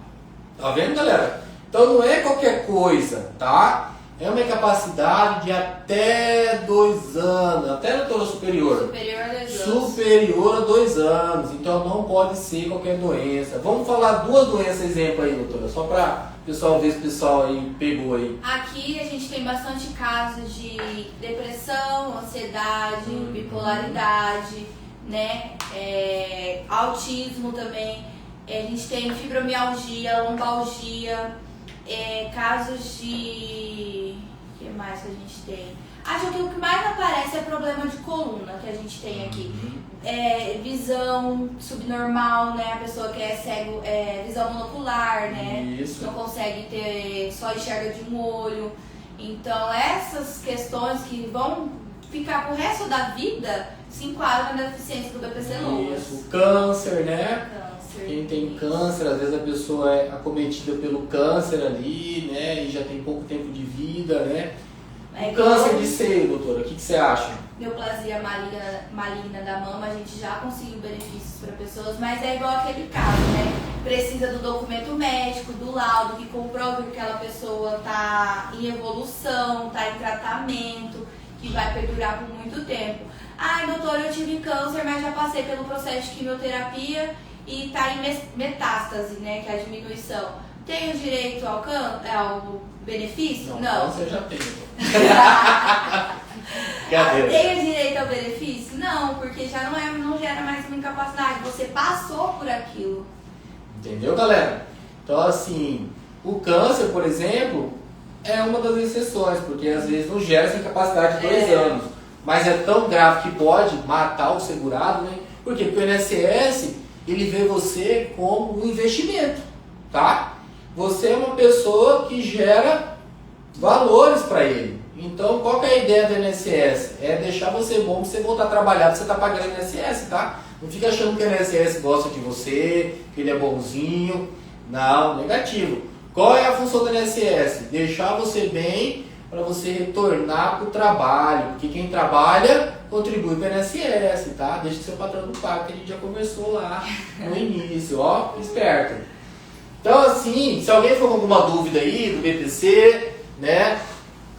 Tá vendo, galera? Então não é qualquer coisa, tá? É uma incapacidade de até 2 anos, até doutora superior. Superior a 2 anos. Superior a 2 anos. Então não pode ser qualquer doença. Vamos falar 2 doenças exemplo aí, doutora, só para o pessoal ver se o pessoal aí pegou aí. Aqui a gente tem bastante casos de depressão, ansiedade, bipolaridade, né? Autismo também. A gente tem fibromialgia, lombalgia, casos de... O que mais que a gente tem? Acho que o que mais aparece é problema de coluna que a gente tem aqui. Visão subnormal, né? A pessoa que é cego, visão monocular, né? Isso. Não consegue ter, só enxerga de um olho. Então essas questões que vão ficar pro resto da vida se enquadram na deficiência do BPC Loas. Isso, o câncer, né? Câncer. Quem tem câncer, às vezes a pessoa é acometida pelo câncer ali, né? E já tem pouco tempo de vida, né? O câncer de seio, doutora, o que você acha? Neoplasia maligna da mama, a gente já conseguiu benefícios para pessoas, mas é igual aquele caso, né? Precisa do documento médico, do laudo que comprove que aquela pessoa está em evolução, está em tratamento, que vai perdurar por muito tempo. Doutora, eu tive câncer, mas já passei pelo processo de quimioterapia e está em metástase, né? Que é a diminuição. Tenho direito ao benefício? Não. Câncer já tem, doutora. Tenho direito ao benefício? Não, porque já não gera mais uma incapacidade. Você passou por aquilo. Entendeu, galera? Então, assim, o câncer, por exemplo, é uma das exceções, porque às vezes não gera essa incapacidade de 2 anos. Mas é tão grave que pode matar o segurado, né? Por quê? Porque o INSS, ele vê você como um investimento, tá? Você é uma pessoa que gera valores para ele. Então, qual que é a ideia do INSS? É deixar você bom para você voltar a trabalhar, para você estar pagando o INSS, tá? Não fica achando que o INSS gosta de você, que ele é bonzinho. Não, negativo. Qual é a função do INSS? Deixar você bem para você retornar para o trabalho. Porque quem trabalha contribui para o INSS, tá? Deixa o seu patrão no pago, que a gente já conversou lá no início, ó, esperto. Então, assim, se alguém for com alguma dúvida aí do BPC, né,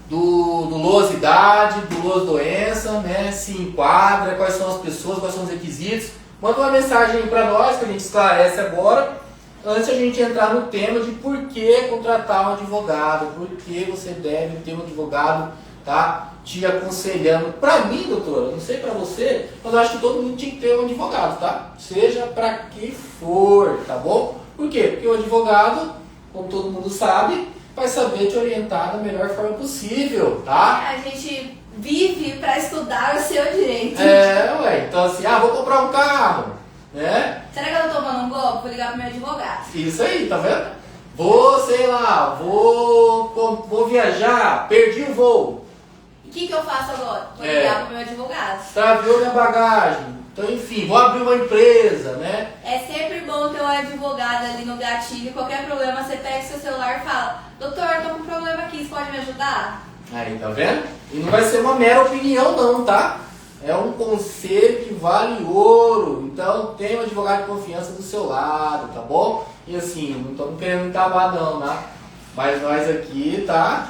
do LOAS idade, do LOAS doença, né, se enquadra, quais são as pessoas, quais são os requisitos, manda uma mensagem aí para nós que a gente esclarece agora, antes de a gente entrar no tema de por que contratar um advogado, por que você deve ter um advogado, tá, te aconselhando. Para mim, doutora, não sei para você, mas eu acho que todo mundo tinha que ter um advogado, tá? Seja para que for, tá bom? Por quê? Porque o advogado, como todo mundo sabe, vai saber te orientar da melhor forma possível, tá? A gente vive para estudar o seu direito. Então assim, vou comprar um carro, né? Será que eu tô tomando um golpe? Vou ligar pro meu advogado. Isso aí, tá vendo? Vou vou viajar, perdi o voo. O que eu faço agora? Vou ligar pro meu advogado. Extraviou minha bagagem. Então, enfim, vou abrir uma empresa, né? É sempre bom ter um advogado ali no gatilho. Qualquer problema, você pega seu celular e fala: doutor, eu tô com um problema aqui, você pode me ajudar? Aí, tá vendo? E não vai ser uma mera opinião não, tá? É um conselho que vale ouro. Então, tenha um advogado de confiança do seu lado, tá bom? E assim, não estamos querendo acabar não, tá? Mas nós aqui, tá?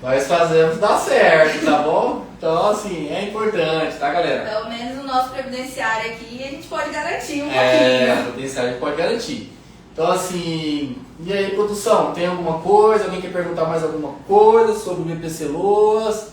Nós fazemos dar certo, tá bom? Então, assim, é importante, tá, galera? Pelo menos no nosso previdenciário aqui, a gente pode garantir um pouquinho. O previdenciário a gente pode garantir. Então, assim, e aí, produção, tem alguma coisa? Alguém quer perguntar mais alguma coisa sobre o BPC Loas?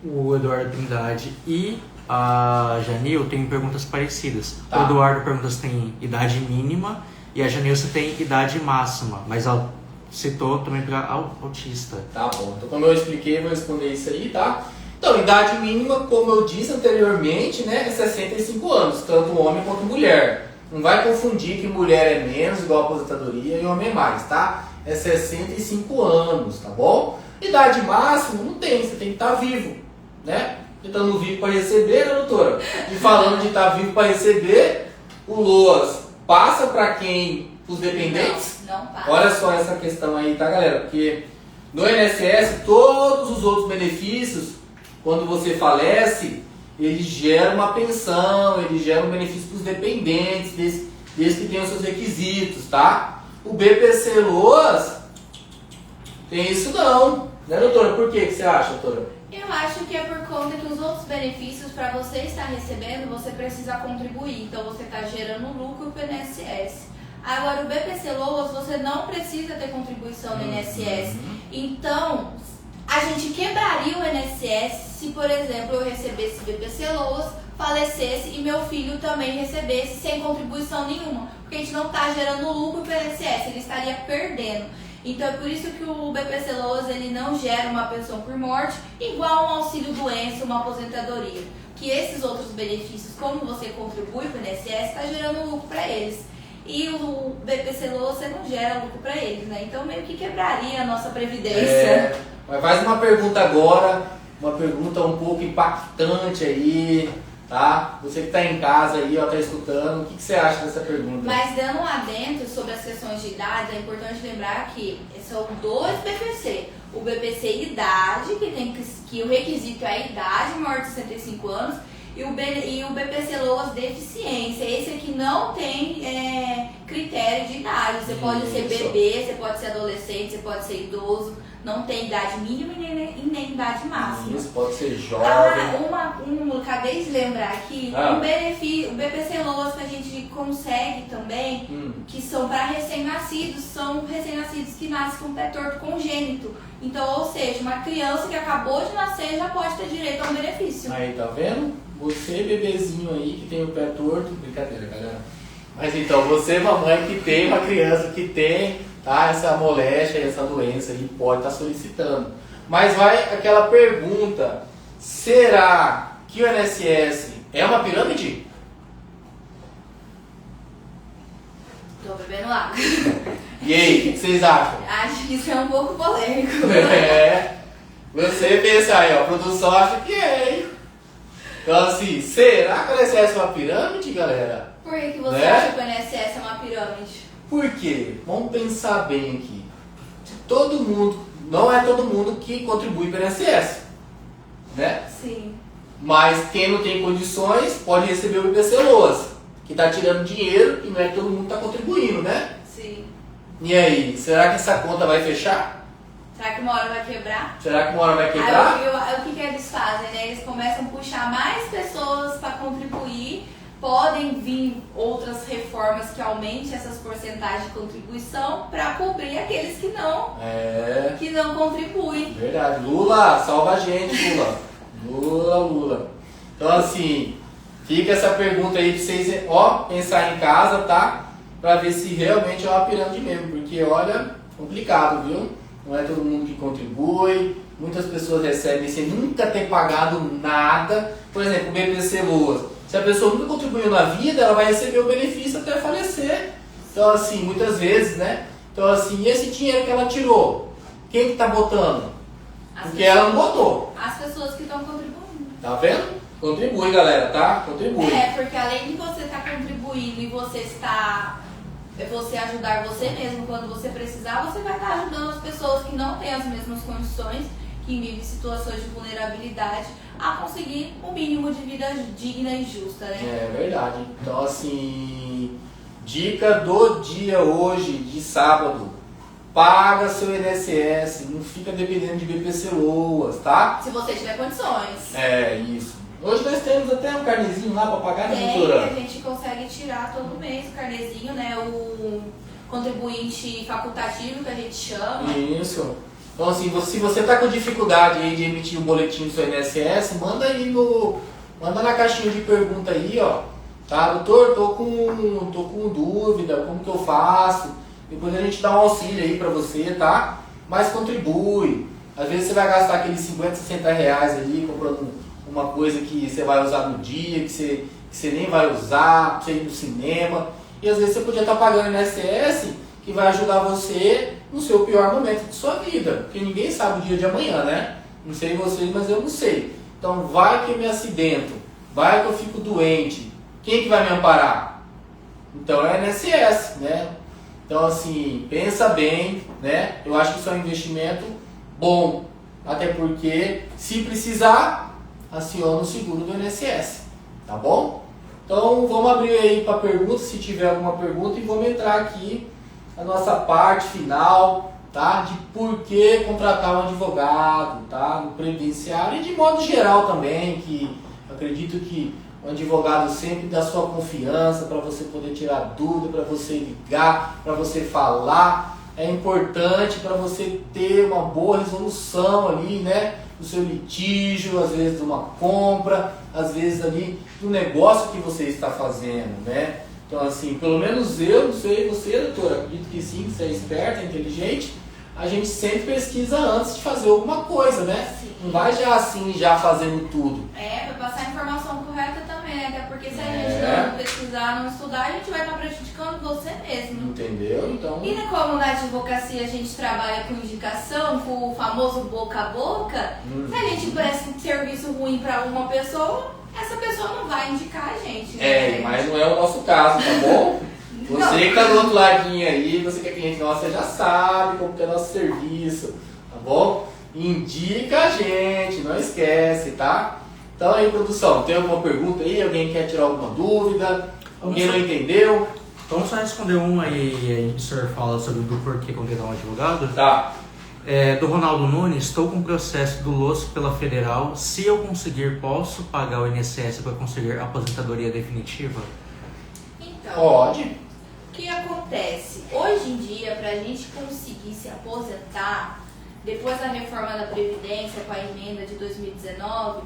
O Eduardo Trindade e a Janil têm perguntas parecidas. Tá. O Eduardo pergunta se tem idade mínima e a Janil se tem idade máxima, mas ela citou também para autista. Tá bom, então como eu expliquei, eu vou responder isso aí, tá? Então, idade mínima, como eu disse anteriormente, né, é 65 anos, tanto homem quanto mulher. Não vai confundir que mulher é menos, igual a aposentadoria, e homem é mais, tá? É 65 anos, tá bom? Idade máxima não tem, você tem que estar vivo, né? Estando vivo para receber, né, doutora? E falando de estar vivo para receber, o LOAS passa para quem? Os dependentes? Não passa. Olha só essa questão aí, tá, galera? Porque no INSS, todos os outros benefícios, quando você falece, ele gera uma pensão, ele gera um benefício para os dependentes, desde que tenham seus requisitos, tá? O BPC Loas tem isso não, né, doutora? Por que você acha, doutora? Eu acho que é por conta que os outros benefícios, para você estar recebendo, você precisa contribuir. Então, você está gerando lucro para o INSS. Agora, o BPC Loas, você não precisa ter contribuição no INSS. Então, a gente quebraria o INSS se, por exemplo, eu recebesse BPC Loas, falecesse e meu filho também recebesse sem contribuição nenhuma. Porque a gente não está gerando lucro para o INSS, ele estaria perdendo. Então é por isso que o BPC Loas ele não gera uma pensão por morte, igual um auxílio doença, uma aposentadoria. Que esses outros benefícios, como você contribui para o INSS, está gerando lucro para eles. E o BPC Loas você não gera lucro para eles, né? Então meio que quebraria a nossa previdência. Mas faz uma pergunta agora, uma pergunta um pouco impactante aí, tá? Você que está em casa aí, ó, tá escutando, o que você acha dessa pergunta? Mas dando um adentro sobre as questões de idade, é importante lembrar que são dois BPC. O BPC idade, que o requisito é a idade maior de 65 anos, e o BPC Loas deficiência. Esse aqui não tem critério de idade. Você pode ser bebê, você pode ser adolescente, você pode ser idoso. Não tem idade mínima e nem idade máxima. Isso, pode ser jovem. Acabei de lembrar aqui, um benefício, o BPC Loas que a gente consegue também, que são para recém-nascidos, são recém-nascidos que nascem com pé torto congênito. Então, ou seja, uma criança que acabou de nascer já pode ter direito a um benefício. Aí, tá vendo? Você, bebezinho aí, que tem o pé torto, brincadeira, galera. Mas então, você, mamãe, que tem uma criança que tem, tá, essa moléstia, essa doença aí, pode estar solicitando. Mas vai aquela pergunta, será que o INSS é uma pirâmide? Tô bebendo água. E aí, o que vocês acham? Acho que isso é um pouco polêmico. Você pensa aí, ó, a produção acha que é, hein? Então assim, será que o INSS é uma pirâmide, galera? Por que você acha que o INSS é uma pirâmide? Por quê? Vamos pensar bem aqui. Todo mundo, não é todo mundo que contribui para o INSS, né? Sim. Mas quem não tem condições pode receber o BPC Loas, que está tirando dinheiro e não é todo mundo que está contribuindo, né? Sim. E aí, será que essa conta vai fechar? Será que uma hora vai quebrar? Será que uma hora vai quebrar? Aí, o que eles fazem, né? Eles começam a puxar mais pessoas para contribuir. Podem vir outras reformas que aumentem essas porcentagens de contribuição para cobrir aqueles que não contribuem. Verdade. Lula, salva a gente, Lula. Lula. Então assim, fica essa pergunta aí pra vocês, ó, pensar em casa, tá? Pra ver se realmente é uma pirâmide mesmo, porque olha, complicado, viu? Não é todo mundo que contribui, muitas pessoas recebem sem nunca ter pagado nada. Por exemplo, o BPC Loas. Se a pessoa nunca contribuiu na vida, ela vai receber o benefício até falecer. Então assim, muitas vezes, né? Então assim, esse dinheiro que ela tirou, Quem que tá botando? As Porque pessoas- ela não botou. As pessoas que estão contribuindo. Tá vendo? Contribui, galera, tá? Contribui. É, porque além de você estar contribuindo e você ajudar você mesmo quando você precisar, você vai estar ajudando as pessoas que não têm as mesmas condições, que vivem situações de vulnerabilidade, a conseguir um mínimo de vida digna e justa, né? É verdade. Então, assim, dica do dia hoje, de sábado. Paga seu INSS, não fica dependendo de BPC Loas, tá? Se você tiver condições. É, isso. Hoje nós temos até um carnezinho lá para pagar, né, Tem, doutora? a gente consegue tirar todo mês o carnezinho, né? O contribuinte facultativo, que a gente chama. Isso. Então, assim, se você tá com dificuldade aí de emitir o boletim do seu INSS, manda na caixinha de pergunta aí, ó. Tá, doutor, tô com dúvida, como que eu faço? Depois a gente dá um auxílio aí pra você, tá? Mas contribui. Às vezes você vai gastar aqueles 50, 60 reais ali comprando uma coisa que você vai usar no dia, que você nem vai usar, pra você ir no cinema. E às vezes você podia estar pagando INSS, que vai ajudar você no seu pior momento de sua vida. Porque ninguém sabe o dia de amanhã, né? Não sei vocês, mas eu não sei. Então vai que eu me acidento, vai que eu fico doente. Quem que vai me amparar? Então é INSS, né? Então assim, pensa bem, né? Eu acho que isso é um investimento bom. Até porque, se precisar, aciona o seguro do INSS. Tá bom? Então vamos abrir aí para perguntas, se tiver alguma pergunta, e vamos entrar aqui na nossa parte final, tá? De por que contratar um advogado, tá? No previdenciário e de modo geral também, que acredito que o advogado sempre dá sua confiança para você poder tirar dúvida, para você ligar, para você falar. É importante para você ter uma boa resolução ali, né? Do seu litígio, às vezes de uma compra, às vezes ali do negócio que você está fazendo, né? Então assim, pelo menos eu, não sei você, doutora, acredito que sim, que você é esperta, inteligente, a gente sempre pesquisa antes de fazer alguma coisa, né? Sim. Não vai já assim, já fazendo tudo. É, pra passar a informação correta também, né? Até porque se a gente É. não pesquisar, não estudar, a gente vai estar prejudicando você mesmo. Entendeu? Então, E né, como na advocacia a gente trabalha com indicação, com o famoso boca a boca, se a gente presta um serviço ruim pra uma pessoa, essa pessoa não vai indicar a gente, né? mas não é o nosso caso, tá bom? Você que tá do outro ladinho aí, você que é cliente nosso, você já sabe como que é nosso serviço, tá bom? Indica a gente, não esquece, tá? Então aí, produção, tem alguma pergunta aí? Alguém quer tirar alguma dúvida? Alguém não entendeu? Vamos só responder um aí, o senhor fala sobre do porquê contratar um advogado. Tá. Do Ronaldo Nunes, estou com o processo do LOS pela Federal. Se eu conseguir, posso pagar o INSS para conseguir a aposentadoria definitiva? Então, Pode. o que acontece? Hoje em dia, pra gente conseguir se aposentar, depois da reforma da Previdência, com a emenda de 2019,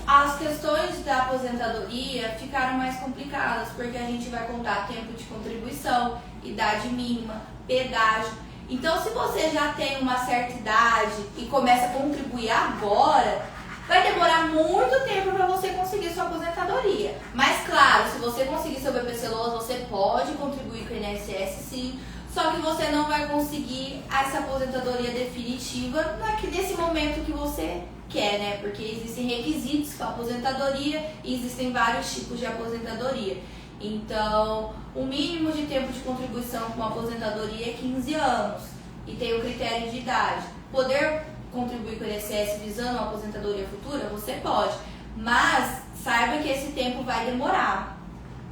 as questões da aposentadoria ficaram mais complicadas, porque a gente vai contar tempo de contribuição, idade mínima, pedágio. Então, se você já tem uma certa idade e começa a contribuir agora, vai demorar muito tempo para você conseguir sua aposentadoria. Mas, claro, se você conseguir seu BPC Loas, você pode contribuir com o INSS, sim. Só que você não vai conseguir essa aposentadoria definitiva nesse momento que você quer, né? Porque existem requisitos para aposentadoria e existem vários tipos de aposentadoria. Então, o mínimo de tempo de contribuição com a aposentadoria é 15 anos e tem o critério de idade. Poder contribuir com o INSS visando uma aposentadoria futura, você pode, mas saiba que esse tempo vai demorar.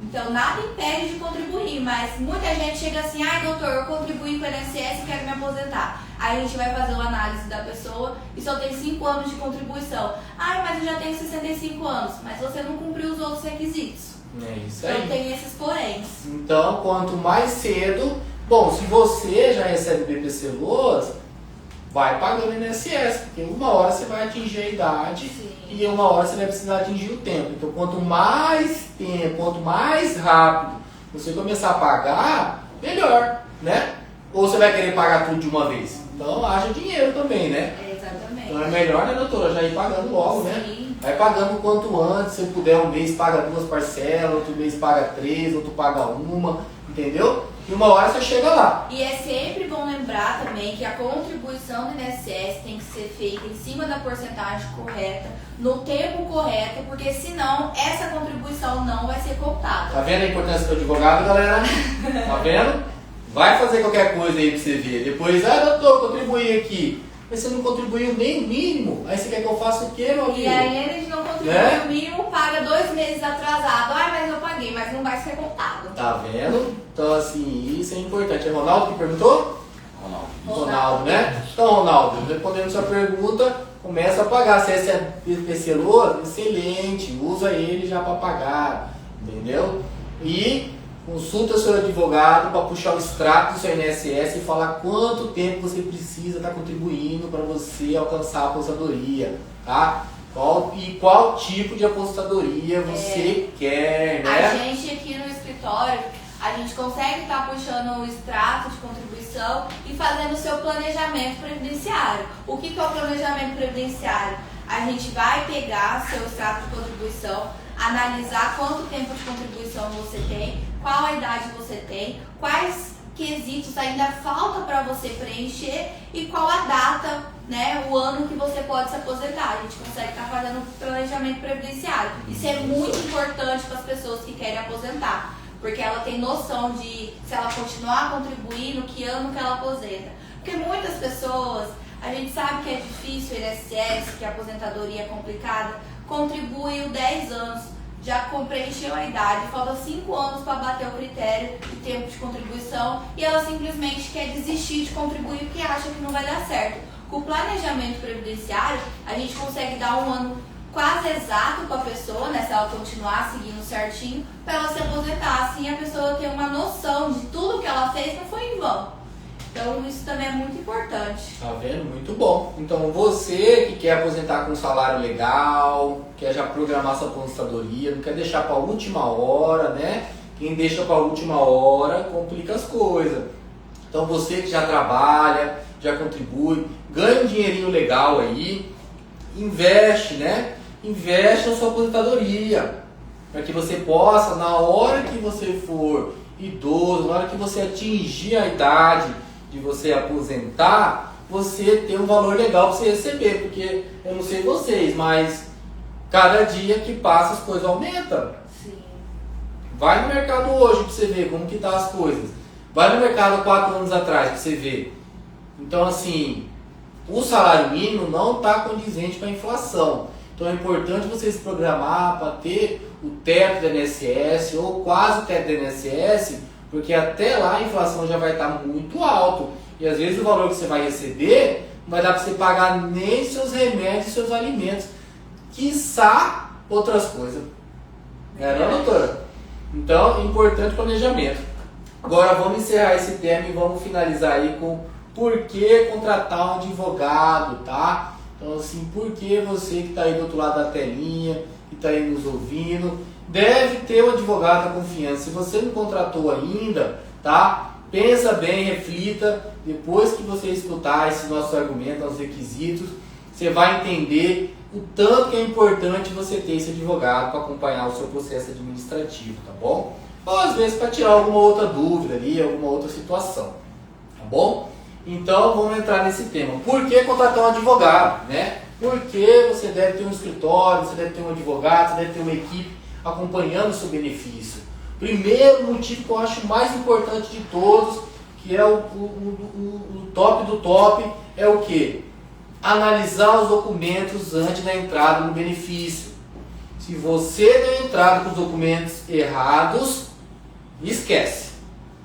Então, nada impede de contribuir, mas muita gente chega assim, ai doutor, eu contribuí com o INSS e quero me aposentar. Aí a gente vai fazer uma análise da pessoa e só tem 5 anos de contribuição. Ai, mas eu já tenho 65 anos, mas você não cumpriu os outros requisitos. É isso Então aí. tem esses poréns. Então, quanto mais cedo... Bom, se você já recebe BPC Loas, vai pagando INSS, porque uma hora você vai atingir a idade. Sim. E uma hora você vai precisar atingir o tempo. Então, quanto mais tempo, quanto mais rápido você começar a pagar, melhor, né? Ou você vai querer pagar tudo de uma vez? Então, haja dinheiro também, né? Exatamente. Então, é melhor, né, doutora? Já ir pagando logo, né? Sim. Vai pagando o quanto antes. Se puder, um mês paga 2 parcelas, outro mês paga 3, outro paga 1, entendeu? E uma hora você chega lá. E é sempre bom lembrar também feita em cima da porcentagem correta, no tempo correto, porque senão essa contribuição não vai ser contada. Tá vendo a importância do advogado, galera? Tá vendo? Vai fazer qualquer coisa aí pra você ver. Depois, doutor, contribuí aqui. Mas você não contribuiu nem o mínimo. Aí você quer que eu faça o quê, meu amigo? E aí a gente não contribui o mínimo, paga 2 meses atrasado. Mas eu paguei, mas não vai ser contado. Tá vendo? Então, assim, isso é importante. É Ronaldo que perguntou? Ronaldo, né? Então, Ronaldo, respondendo sua pergunta, começa a pagar. Se esse é PCLO, excelente, usa ele já para pagar, entendeu? E consulta seu advogado para puxar o extrato do seu INSS e falar quanto tempo você precisa estar contribuindo para você alcançar a aposentadoria, tá? Qual tipo de aposentadoria você quer, né? A gente aqui no escritório, a gente consegue estar puxando o extrato de contribuição e fazendo o seu planejamento previdenciário. O que é o planejamento previdenciário? A gente vai pegar seu extrato de contribuição, analisar quanto tempo de contribuição você tem, qual a idade você tem, quais quesitos ainda falta para você preencher e qual a data, né, o ano que você pode se aposentar. A gente consegue estar fazendo planejamento previdenciário. Isso é muito importante para as pessoas que querem aposentar, porque ela tem noção de, se ela continuar contribuindo, que ano que ela aposenta. Porque muitas pessoas, a gente sabe que é difícil o INSS, que a aposentadoria é complicada, contribuiu 10 anos, já preencheu a idade, falta 5 anos para bater o critério de tempo de contribuição e ela simplesmente quer desistir de contribuir porque acha que não vai dar certo. Com o planejamento previdenciário, a gente consegue dar um ano quase exato para a pessoa, né, se ela continuar seguindo certinho, para ela se aposentar. Assim a pessoa tem uma noção de tudo que ela fez não foi em vão. Então isso também é muito importante. Tá vendo? Muito bom. Então você que quer aposentar com um salário legal, quer já programar sua aposentadoria, não quer deixar para a última hora, né? Quem deixa para a última hora complica as coisas. Então você que já trabalha, já contribui, ganha um dinheirinho legal aí, investe, né? Investe na sua aposentadoria, para que você possa, na hora que você for idoso, na hora que você atingir a idade de você aposentar, você ter um valor legal para você receber, porque eu não sei vocês, mas cada dia que passa as coisas aumentam. Sim. Vai no mercado hoje para você ver como que tá as coisas. Vai no mercado 4 anos atrás para você ver. Então assim, o salário mínimo não está condizente com a inflação. Então é importante você se programar para ter o teto do INSS ou quase o teto do INSS, porque até lá a inflação já vai estar muito alto. E às vezes o valor que você vai receber não vai dar para você pagar nem seus remédios e seus alimentos, quiçá outras coisas. Não, doutora? Então, importante planejamento. Agora vamos encerrar esse tema e vamos finalizar aí com por que contratar um advogado, tá? Então assim, por que você que está aí do outro lado da telinha, que está aí nos ouvindo, deve ter um advogado da confiança. Se você não contratou ainda, tá? Pensa bem, reflita. Depois que você escutar esse nosso argumento, os requisitos, você vai entender o tanto que é importante você ter esse advogado para acompanhar o seu processo administrativo, tá bom? Ou às vezes para tirar alguma outra dúvida ali, alguma outra situação, tá bom? Então vamos entrar nesse tema. Por que contratar um advogado, né? Porque você deve ter um escritório, você deve ter um advogado, você deve ter uma equipe acompanhando o seu benefício. Primeiro motivo que eu acho mais importante de todos, que é o top do top, é o quê? Analisar os documentos antes da entrada no benefício. Se você deu entrada com os documentos errados, esquece.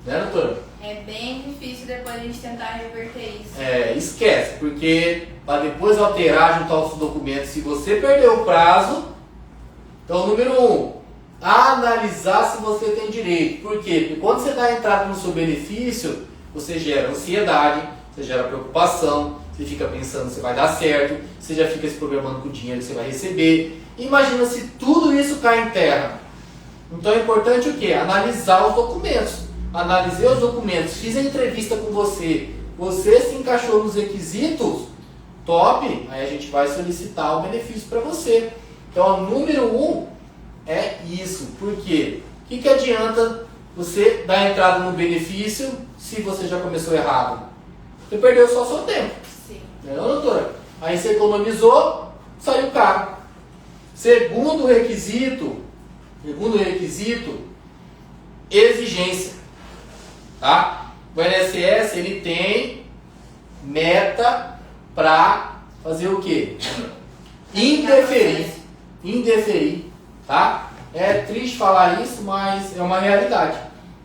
Né, doutora? É bem difícil depois a gente tentar reverter isso. Esquece, porque para depois alterar, juntar os documentos, se você perdeu o prazo, então número 1, analisar se você tem direito. Por quê? Porque quando você dá entrada no seu benefício, você gera ansiedade, você gera preocupação, você fica pensando se vai dar certo, você já fica se programando com o dinheiro que você vai receber. Imagina se tudo isso cai em terra. Então é importante o quê? Analisar os documentos. Analisei os documentos, fiz a entrevista com você, você se encaixou nos requisitos, top, aí a gente vai solicitar o benefício para você. Então, o número 1 é isso. Por quê? O que adianta você dar entrada no benefício se você já começou errado? Você perdeu só o seu tempo. Sim. Não é, doutora? Aí você economizou, saiu caro. Segundo requisito, exigência. Tá? O INSS ele tem meta para fazer o quê? Indeferir. Tá? É triste falar isso, mas é uma realidade.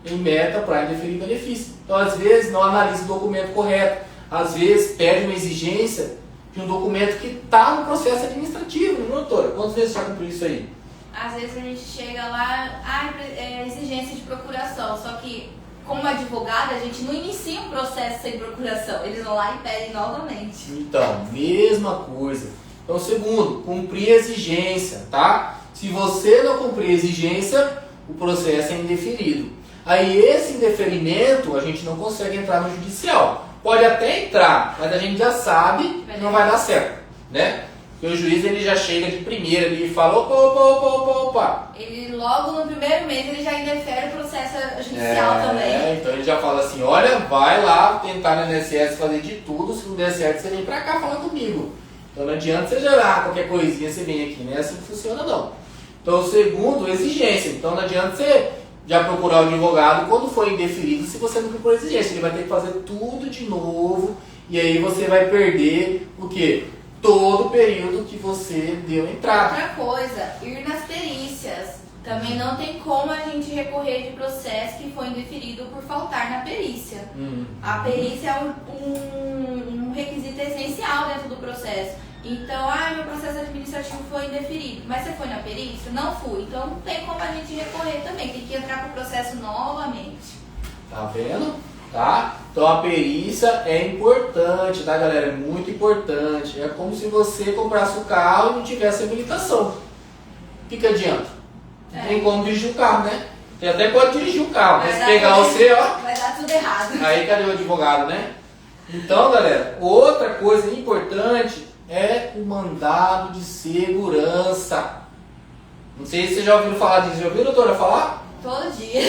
Tem meta para indeferir benefício. Então, às vezes, não analisa o documento correto. Às vezes, pede uma exigência de um documento que está no processo administrativo, não, doutora? Quantas vezes já cumpriu isso aí? Às vezes a gente chega lá, exigência de procuração, só que como advogado a gente não inicia um processo sem procuração, eles vão lá e pedem novamente. Então, mesma coisa. Então, segundo, cumprir a exigência, tá? Se você não cumprir a exigência, o processo é indeferido. Aí esse indeferimento a gente não consegue entrar no judicial. Pode até entrar, mas a gente já sabe que não vai dar certo, né? Porque o juiz ele já chega de primeira ali e fala, opa. Ele logo no primeiro mês ele já indefere o processo judicial também. Então ele já fala assim, olha, vai lá tentar no INSS fazer de tudo, se não der certo você vem pra cá falar comigo. Então não adianta você gerar qualquer coisinha, você vem aqui, não é assim que funciona não. Então segundo, exigência. Então não adianta você já procurar o advogado quando for indeferido se você não cumpriu a exigência. Ele vai ter que fazer tudo de novo e aí você vai perder o quê? Todo o período que você deu entrada. Outra coisa, ir nas perícias. Também não tem como a gente recorrer de processo que foi indeferido por faltar na perícia. A perícia é um requisito essencial dentro do processo. Então, meu processo administrativo foi indeferido. Mas você foi na perícia? Não fui. Então não tem como a gente recorrer também. Tem que entrar pro processo novamente. Tá vendo? Tá? Então a perícia é importante, tá, galera? É muito importante. É como se você comprasse o carro e não tivesse habilitação. O que adianta? Não tem como dirigir o carro, né? Você até pode dirigir o carro, mas se pegar você, ó. Vai dar tudo errado. Aí cadê o advogado, né? Então, galera, outra coisa importante é o mandado de segurança. Não sei se vocês já ouviram falar disso. Já ouviu, doutora, falar? Todo dia.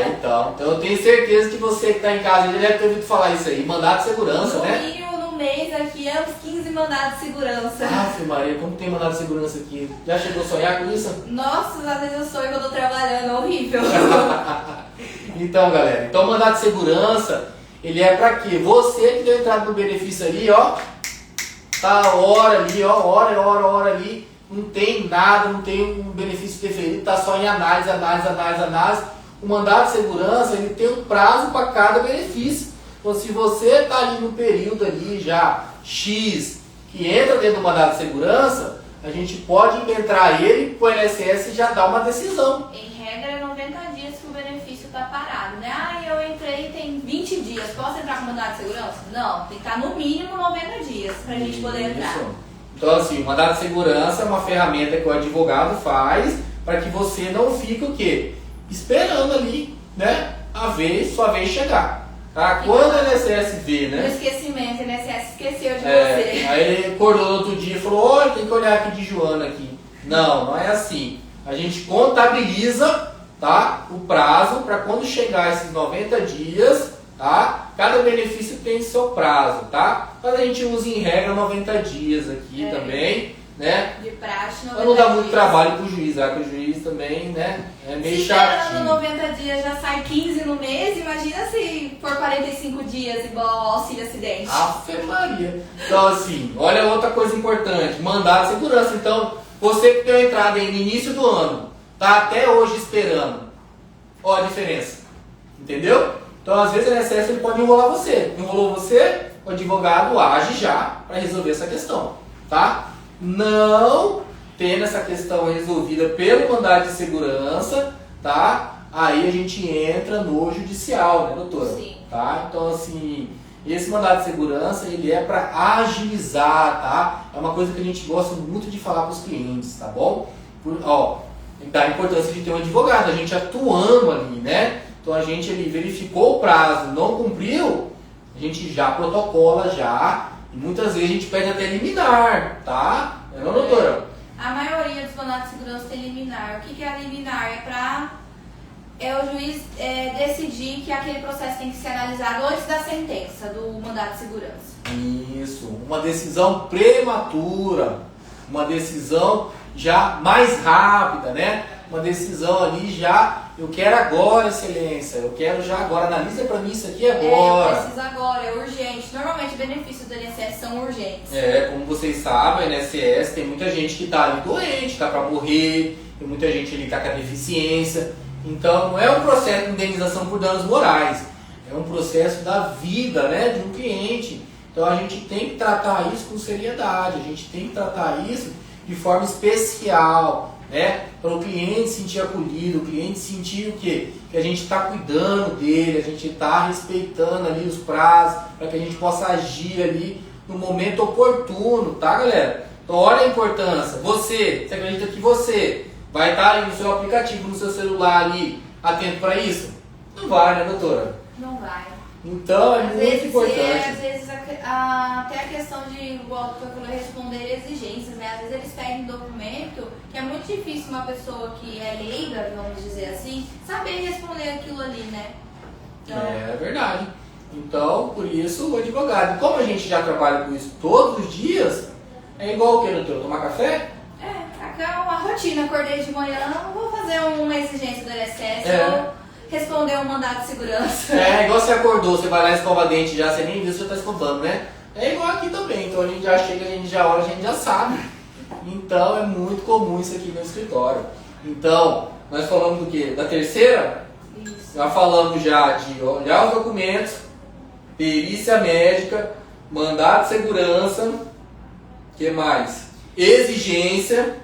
Então eu tenho certeza que você que está em casa já deve ter ouvido falar isso aí. Mandado de segurança, né? No mínimo, no mês aqui é uns 15 mandados de segurança. Aff, Maria, como tem mandado de segurança aqui? Já chegou a sonhar com isso? Nossa, às vezes eu sonho que eu tô trabalhando, é horrível. Então, galera, então o mandado de segurança, ele é pra quê? Você que deu entrada no benefício ali, ó, tá a hora ali, ó, hora ali, não tem nada, não tem um benefício deferido, tá só em análise. O mandado de segurança, ele tem um prazo para cada benefício. Então, se você tá ali no período ali já X, que entra dentro do mandado de segurança, a gente pode impetrar ele pro INSS e já dar uma decisão. Em regra, é 90 dias que o benefício está parado, né? Eu entrei tem 20 dias, posso entrar com mandado de segurança? Não, tem que estar no mínimo 90 dias para a gente poder entrar. Então, assim, o mandado de segurança é uma ferramenta que o advogado faz para que você não fique o quê? Esperando ali, né? Sua vez chegar. Tá? Quando o INSS vê, né? No esquecimento, o INSS esqueceu de você. Aí ele acordou no outro dia e falou, olha, tem que olhar aqui de Joana aqui. Não é assim. A gente contabiliza, tá, o prazo para quando chegar esses 90 dias, tá? Cada benefício tem seu prazo, tá? Mas a gente usa em regra 90 dias aqui também, né? De praxe, 90 pra não dar muito dias. trabalho pro juiz, tá? Que o juiz também, né, é meio se esperando chatinho. 90 dias já sai 15 no mês, imagina se for 45 dias igual ao auxílio acidente. Ave Maria. Então, assim, olha outra coisa importante, mandado de segurança. Então, você que deu entrada aí no início do ano, tá até hoje esperando, ó a diferença, entendeu? Então, às vezes, o INSS ele pode enrolar você. Enrolou você, o advogado age já para resolver essa questão, tá? Não tendo essa questão resolvida pelo mandado de segurança, tá? Aí a gente entra no judicial, né, doutora? Sim. Tá? Então, assim, esse mandado de segurança, ele é para agilizar, tá? É uma coisa que a gente gosta muito de falar para os clientes, tá bom? Da importância de ter um advogado, a gente atuando ali, né? Então a gente ali verificou o prazo, não cumpriu, a gente já protocola já, e muitas vezes a gente pede até liminar, tá? Não, doutora? A maioria dos mandados de segurança tem liminar. O que é a liminar? É o juiz decidir que aquele processo tem que ser analisado antes da sentença do mandado mandado de segurança. Isso, uma decisão prematura, uma decisão já mais rápida, né? Uma decisão ali já, eu quero agora, excelência, eu quero já agora, analisa pra mim isso aqui agora. Eu preciso agora, é urgente. Normalmente os benefícios do INSS são urgentes. Como vocês sabem, o INSS tem muita gente que tá ali doente, tá pra morrer, tem muita gente ali que tá com a deficiência. Então não é um processo de indenização por danos morais, é um processo da vida, né, de um cliente. Então a gente tem que tratar isso com seriedade, a gente tem que tratar isso de forma especial, né, para o cliente sentir acolhido, o cliente sentir o quê? Que a gente está cuidando dele, a gente está respeitando ali os prazos, para que a gente possa agir ali no momento oportuno, tá, galera? Então olha a importância. Você acredita que você vai estar ali no seu aplicativo, no seu celular ali, atento para isso? Não vai, né, doutora? Não vai. Então é muito importante. Às vezes até a questão de, igual que eu falei, responder exigências, né? Às vezes eles pedem um documento que é muito difícil uma pessoa que é leiga, vamos dizer assim, saber responder aquilo ali, né? Então, É verdade. Então, por isso, o advogado. Como a gente já trabalha com isso todos os dias, é igual o que, doutor? Tomar café? aqui é uma rotina. Acordei de manhã, vou fazer uma exigência do INSS, É. responder um mandado de segurança. É, igual você acordou, você vai lá e escova dente já, você nem viu, você já tá escovando, né? É igual aqui também, então a gente já chega, a gente já olha, a gente já sabe. Então é muito comum isso aqui no escritório. Então, nós falamos do quê? Da terceira? Isso. Já falamos já de olhar os documentos, perícia médica, mandado de segurança, o que mais? Exigência.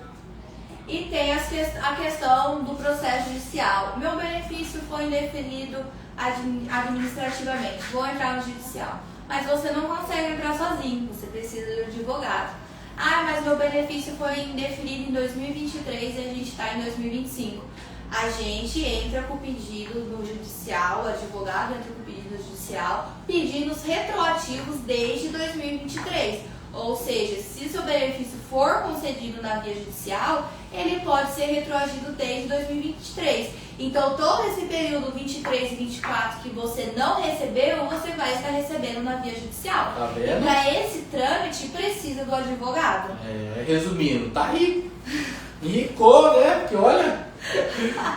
E tem a questão do processo judicial. Meu benefício foi indeferido administrativamente. Vou entrar no judicial. Mas você não consegue entrar sozinho, você precisa de um advogado. Ah, mas meu benefício foi indeferido em 2023 e a gente está em 2025. A gente entra com o pedido no judicial, o advogado entra com o pedido no judicial, pedidos retroativos desde 2023. Ou seja, se o seu benefício for concedido na via judicial, ele pode ser retroagido desde 2023. Então, todo esse período 23 e 24 que você não recebeu, você vai estar recebendo na via judicial. Tá E vendo? para esse trâmite, precisa do advogado. Resumindo, tá rico. Ricou, né? Porque olha,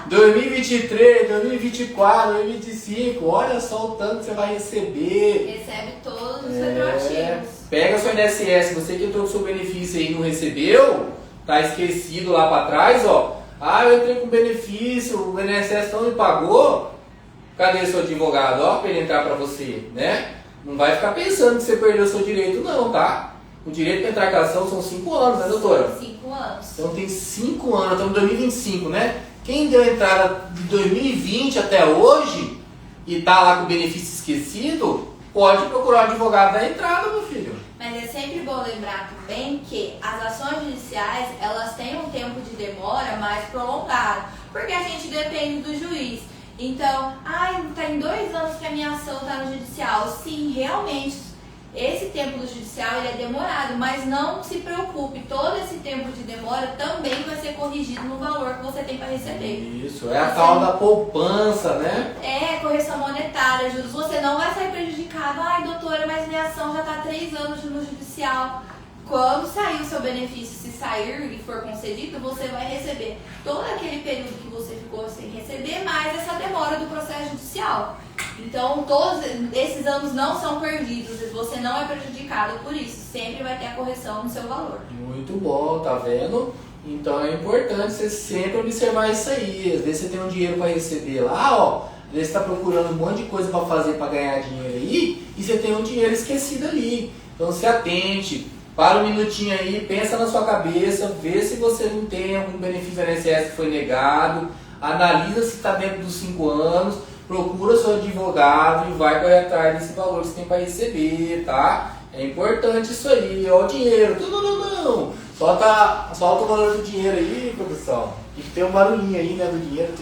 2023, 2024, 2025, olha só o tanto que você vai receber. Recebe todos os retroativos. Pega seu INSS, você que entrou com seu benefício aí e não recebeu, tá esquecido lá pra trás, ó. Ah, eu entrei com benefício, o INSS não me pagou. Cadê seu advogado, ó, pra ele entrar pra você, né? Não vai ficar pensando que você perdeu o seu direito não, tá? O direito pra entrar com a ação são 5 anos, né, doutora? 5 anos. Então tem 5 anos, estamos em 2025, né? Quem deu a entrada de 2020 até hoje e tá lá com o benefício esquecido, pode procurar o advogado da entrada, meu filho. Mas é sempre bom lembrar também que as ações judiciais, elas têm um tempo de demora mais prolongado, porque a gente depende do juiz. Então, tá em 2 anos que a minha ação está no judicial. Sim, realmente, esse tempo do judicial ele é demorado, mas não se preocupe, todo esse tempo de demora também vai ser corrigido no valor que você tem para receber. Isso, é a tal da poupança, né? Correção monetária, juros. Você não vai sair prejudicado. Ai, doutora, mas minha ação já está há 3 anos no judicial. Quando sair o seu benefício, se sair e for concedido, você vai receber todo aquele período que você ficou sem receber, mais essa demora do processo judicial. Então, todos esses anos não são perdidos, você não é prejudicado por isso. Sempre vai ter a correção no seu valor. Muito bom, tá vendo? Então é importante você sempre observar isso aí. Às vezes você tem um dinheiro para receber lá, ó. Às vezes você está procurando um monte de coisa para fazer para ganhar dinheiro aí e você tem um dinheiro esquecido ali. Então se atente, para um minutinho aí, pensa na sua cabeça, vê se você não tem algum benefício do INSS que foi negado, analisa se está dentro dos 5 anos, procura seu advogado e vai correr atrás desse valor que você tem para receber, tá? É importante isso aí, ó, o dinheiro, não. Solta o valor do dinheiro aí, produção. Tem que ter um barulhinho aí, né, do dinheiro.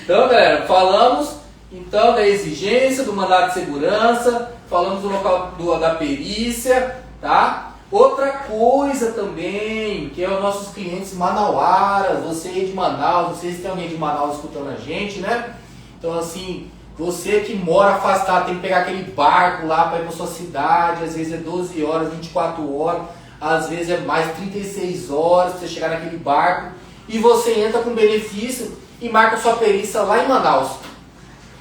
Então, galera, falamos então da exigência, do mandado de segurança, falamos do local da perícia, tá? Outra coisa também, que é os nossos clientes manauaras, você aí de Manaus, não sei se tem alguém de Manaus escutando a gente, né? Então, assim, Você que mora afastado, tem que pegar aquele barco lá para ir para sua cidade, às vezes é 12 horas, 24 horas, às vezes é mais 36 horas para você chegar naquele barco, e você entra com benefício e marca sua perícia lá em Manaus.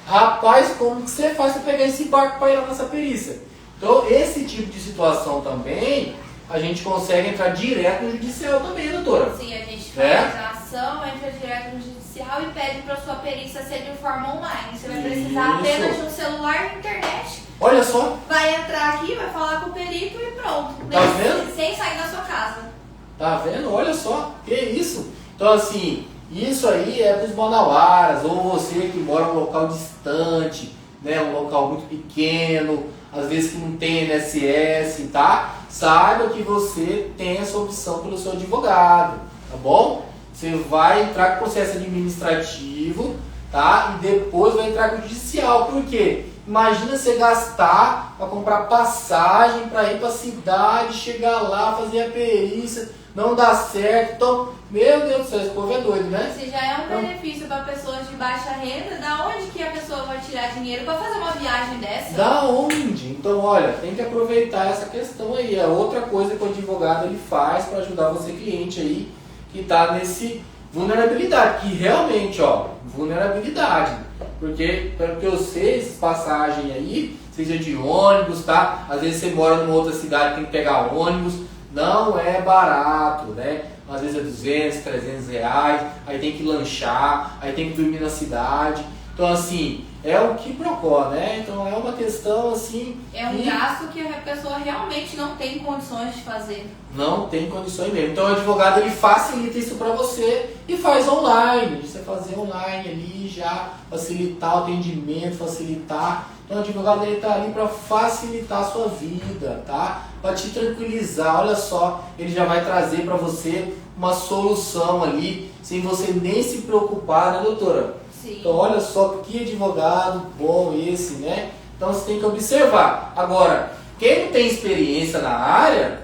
Rapaz, como que você faz para pegar esse barco para ir lá nessa perícia? Então, esse tipo de situação também, a gente consegue entrar direto no judicial também, doutora. Sim, a gente faz a ação, entra direto no judicial e pede para sua perícia ser de forma online. Você vai precisar apenas de um celular e internet. Olha só. Vai entrar aqui, vai falar com o perito e pronto. Tá vendo? Sem sair da sua casa. Tá vendo? Olha só. Que isso? Então, assim, isso aí é dos manauaras, ou você que mora num local distante, né, um local muito pequeno, às vezes que não tem INSS, tá? Saiba que você tem essa opção pelo seu advogado, tá bom? Você vai entrar com processo administrativo, tá? E depois vai entrar com o judicial. Por quê? Imagina você gastar para comprar passagem para ir para a cidade, chegar lá, fazer a perícia, não dá certo. Então, meu Deus do céu, esse povo é doido, né? Se já é um benefício para pessoas de baixa renda, da onde que a pessoa vai tirar dinheiro para fazer uma viagem dessa? Da onde? Então, olha, tem que aproveitar essa questão aí. É outra coisa que o advogado ele faz para ajudar você, cliente aí, que está nesse vulnerabilidade, que realmente, ó, vulnerabilidade. Porque, pelo que eu sei, essas passagens aí, seja de ônibus, tá? Às vezes você mora numa outra cidade, tem que pegar ônibus, não é barato, né? Às vezes é 200, 300 reais, aí tem que lanchar, aí tem que dormir na cidade. Então, assim, é o que procura, né? Então, é uma questão, assim... É um gasto que a pessoa realmente não tem condições de fazer. Não tem condições mesmo. Então, o advogado, ele facilita isso para você e faz online. Você fazer online ali, já facilitar o atendimento, facilitar. Então, o advogado, ele está ali para facilitar a sua vida, tá? Para te tranquilizar. Olha só, ele já vai trazer para você uma solução ali, sem você nem se preocupar, né, doutora? Sim. Então, olha só que advogado bom esse, né? Então, você tem que observar. Agora, quem não tem experiência na área,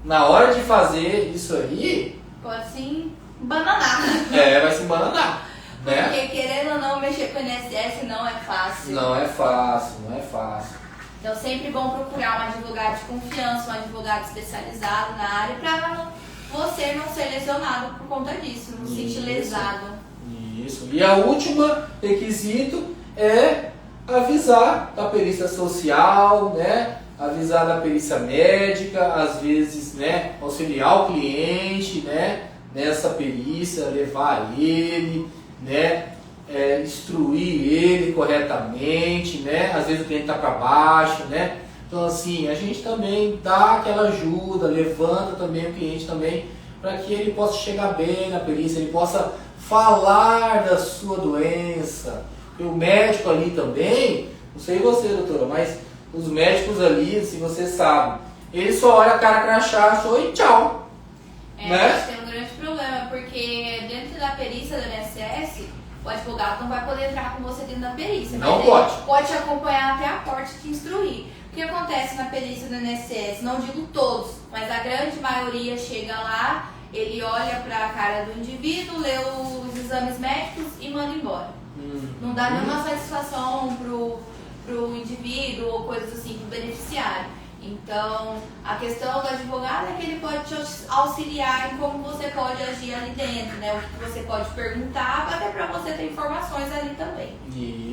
na hora de fazer isso aí... Pode sim bananar. vai se embananar, né? Porque querendo ou não, mexer com o INSS não é fácil. Não é fácil, não é fácil. Então, sempre bom procurar um advogado de confiança, um advogado especializado na área, para você não ser lesionado por conta disso, não se sentir lesado. Isso. E a última requisito é avisar da perícia social, né? Avisar da perícia médica, às vezes, né? Auxiliar o cliente, né? Nessa perícia, levar ele, né? Instruir ele corretamente, né? Às vezes o cliente está para baixo, né? Então, assim, a gente também dá aquela ajuda, levanta também o cliente também, para que ele possa chegar bem na perícia, ele possa falar da sua doença. E o médico ali também, não sei você, doutora, mas os médicos ali, se você sabe, ele só olha a cara crachá, e tchau. Né? A gente tem um grande problema, porque dentro da perícia do INSS, o advogado não vai poder entrar com você dentro da perícia. Não mas pode. Ele pode te acompanhar até a porta e te instruir. O que acontece na perícia do INSS? Não digo todos, mas a grande maioria chega lá, ele olha para a cara do indivíduo, lê os exames médicos e manda embora. Não dá nenhuma satisfação pro indivíduo ou coisas assim, pro beneficiário. Então, a questão do advogado é que ele pode te auxiliar em como você pode agir ali dentro, né? O que você pode perguntar, até para você ter informações ali também.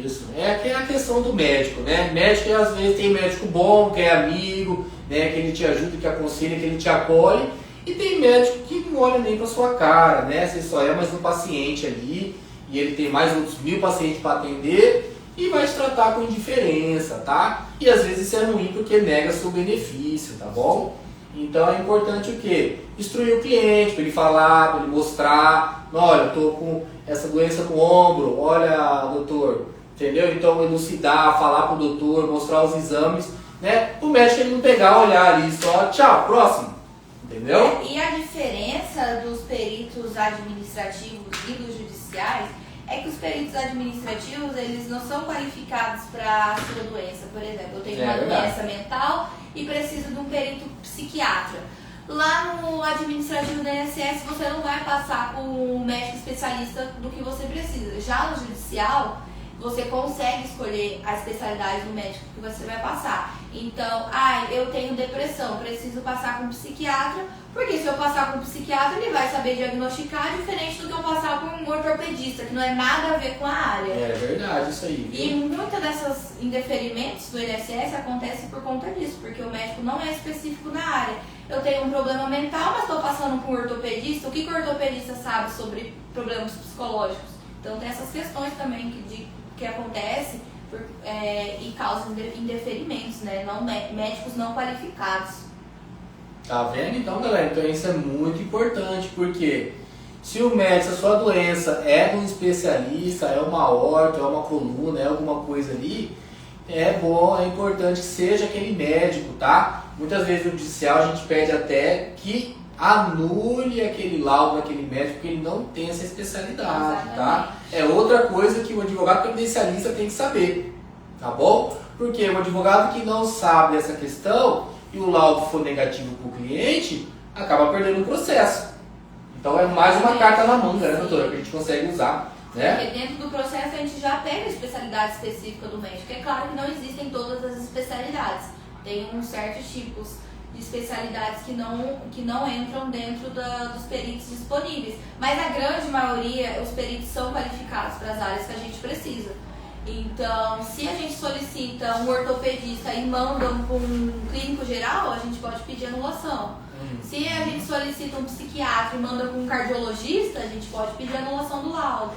Isso. É a questão do médico, né? Médico, às vezes, tem médico bom, que é amigo, né? Que ele te ajuda, que aconselha, que ele te acolhe. E tem médico que não olha nem para sua cara, né? Você só é mais um paciente ali e ele tem mais outros 1000 pacientes para atender e vai te tratar com indiferença, tá? E às vezes isso é ruim porque nega seu benefício, tá bom? Então é importante o quê? Instruir o cliente, para ele falar, para ele mostrar, olha, eu tô com essa doença no ombro, olha, doutor, entendeu? Então elucidar, falar pro doutor, mostrar os exames, né? O médico ele não pegar, olhar ali só, tchau, próximo. Entendeu? E a diferença dos peritos administrativos e dos judiciais é que os peritos administrativos, eles não são qualificados para a sua doença. Por exemplo, eu tenho uma doença mental e preciso de um perito psiquiatra. Lá no administrativo da INSS, você não vai passar com um médico especialista do que você precisa. Já no judicial, você consegue escolher a especialidade do médico que você vai passar. Então, eu tenho depressão, preciso passar com um psiquiatra, porque se eu passar com um psiquiatra, ele vai saber diagnosticar, diferente do que eu passar com um ortopedista, que não é nada a ver com a área. É verdade, isso aí. Viu? E muitas dessas indeferimentos do INSS acontecem por conta disso, porque o médico não é específico na área. Eu tenho um problema mental, mas estou passando com um ortopedista. O que o ortopedista sabe sobre problemas psicológicos? Então tem essas questões também que acontecem e causam indeferimentos, né? Médicos não qualificados. Tá vendo? Então, galera, então isso é muito importante, porque se o médico, a sua doença é de um especialista, é uma aorta, é uma coluna, é alguma coisa ali, é bom, é importante que seja aquele médico, tá? Muitas vezes no judicial a gente pede até que anule aquele laudo daquele médico, porque ele não tem essa especialidade, tá? É outra coisa que o advogado previdencialista tem que saber, tá bom? Porque o advogado que não sabe essa questão e o laudo for negativo para o cliente, acaba perdendo o processo. Então é mais uma carta na manga, né, doutora, que a gente consegue usar, né? Porque dentro do processo a gente já pega a especialidade específica do médico. É claro que não existem todas as especialidades. Tem uns certos tipos de especialidades que não entram dentro dos peritos disponíveis. Mas a grande maioria, os peritos são qualificados para as áreas que a gente precisa. Então, se a gente solicita um ortopedista e manda um clínico geral, a gente pode pedir anulação. Se a gente solicita um psiquiatra e manda com um cardiologista, a gente pode pedir anulação do laudo.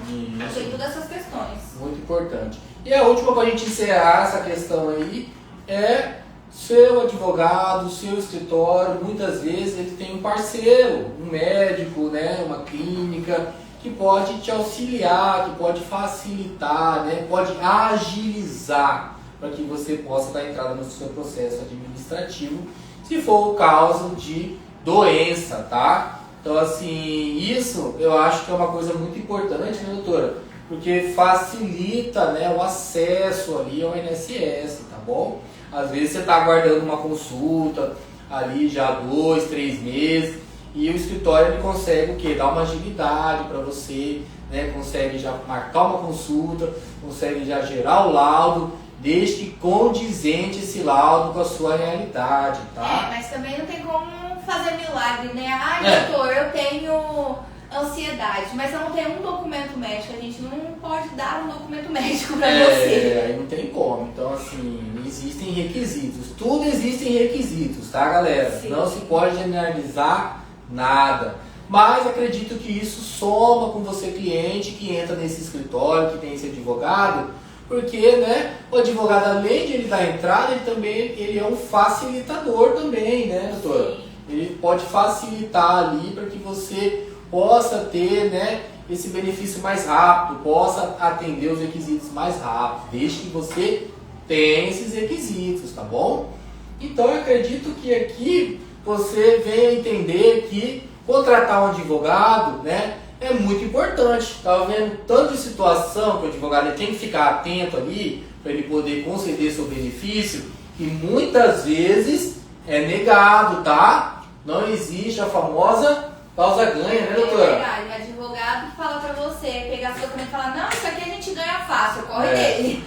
Tem todas essas questões. Muito importante. E a última, para a gente encerrar essa questão aí, é seu advogado, seu escritório, muitas vezes ele tem um parceiro, um médico, né, uma clínica, que pode te auxiliar, que pode facilitar, né, pode agilizar para que você possa dar entrada no seu processo administrativo, se for o caso de doença, tá? Então, assim, isso eu acho que é uma coisa muito importante, né, doutora? Porque facilita, né, o acesso ali ao INSS, tá bom? Às vezes você está aguardando uma consulta ali já 2, 3 meses, e o escritório ele consegue o quê? Dar uma agilidade para você, né? Consegue já marcar uma consulta, consegue já gerar o laudo, desde que condizente esse laudo com a sua realidade, tá? Mas também não tem como fazer milagre, né? Doutor, eu tenho ansiedade, mas eu não tenho um documento médico, a gente não pode dar um documento médico para você. Aí não tem como. Então, assim, existem requisitos. Tudo existem requisitos, tá, galera? Sim. Não se pode generalizar nada. Mas acredito que isso soma com você, cliente, que entra nesse escritório, que tem esse advogado, porque, né, o advogado, além de ele dar entrada, ele é um facilitador também, né, doutora? Sim. Ele pode facilitar ali para que você possa ter, né, esse benefício mais rápido, possa atender os requisitos mais rápido, desde que você tenha esses requisitos, tá bom? Então eu acredito que aqui você venha entender que contratar um advogado, né, é muito importante. Tá vendo tanto de situação que o advogado tem que ficar atento ali para ele poder conceder seu benefício, e muitas vezes é negado, tá? Não existe a famosa causa ganha, né, doutora? É verdade, o advogado fala pra você, pegar seu documento e falar, não, isso aqui a gente ganha fácil, corre dele.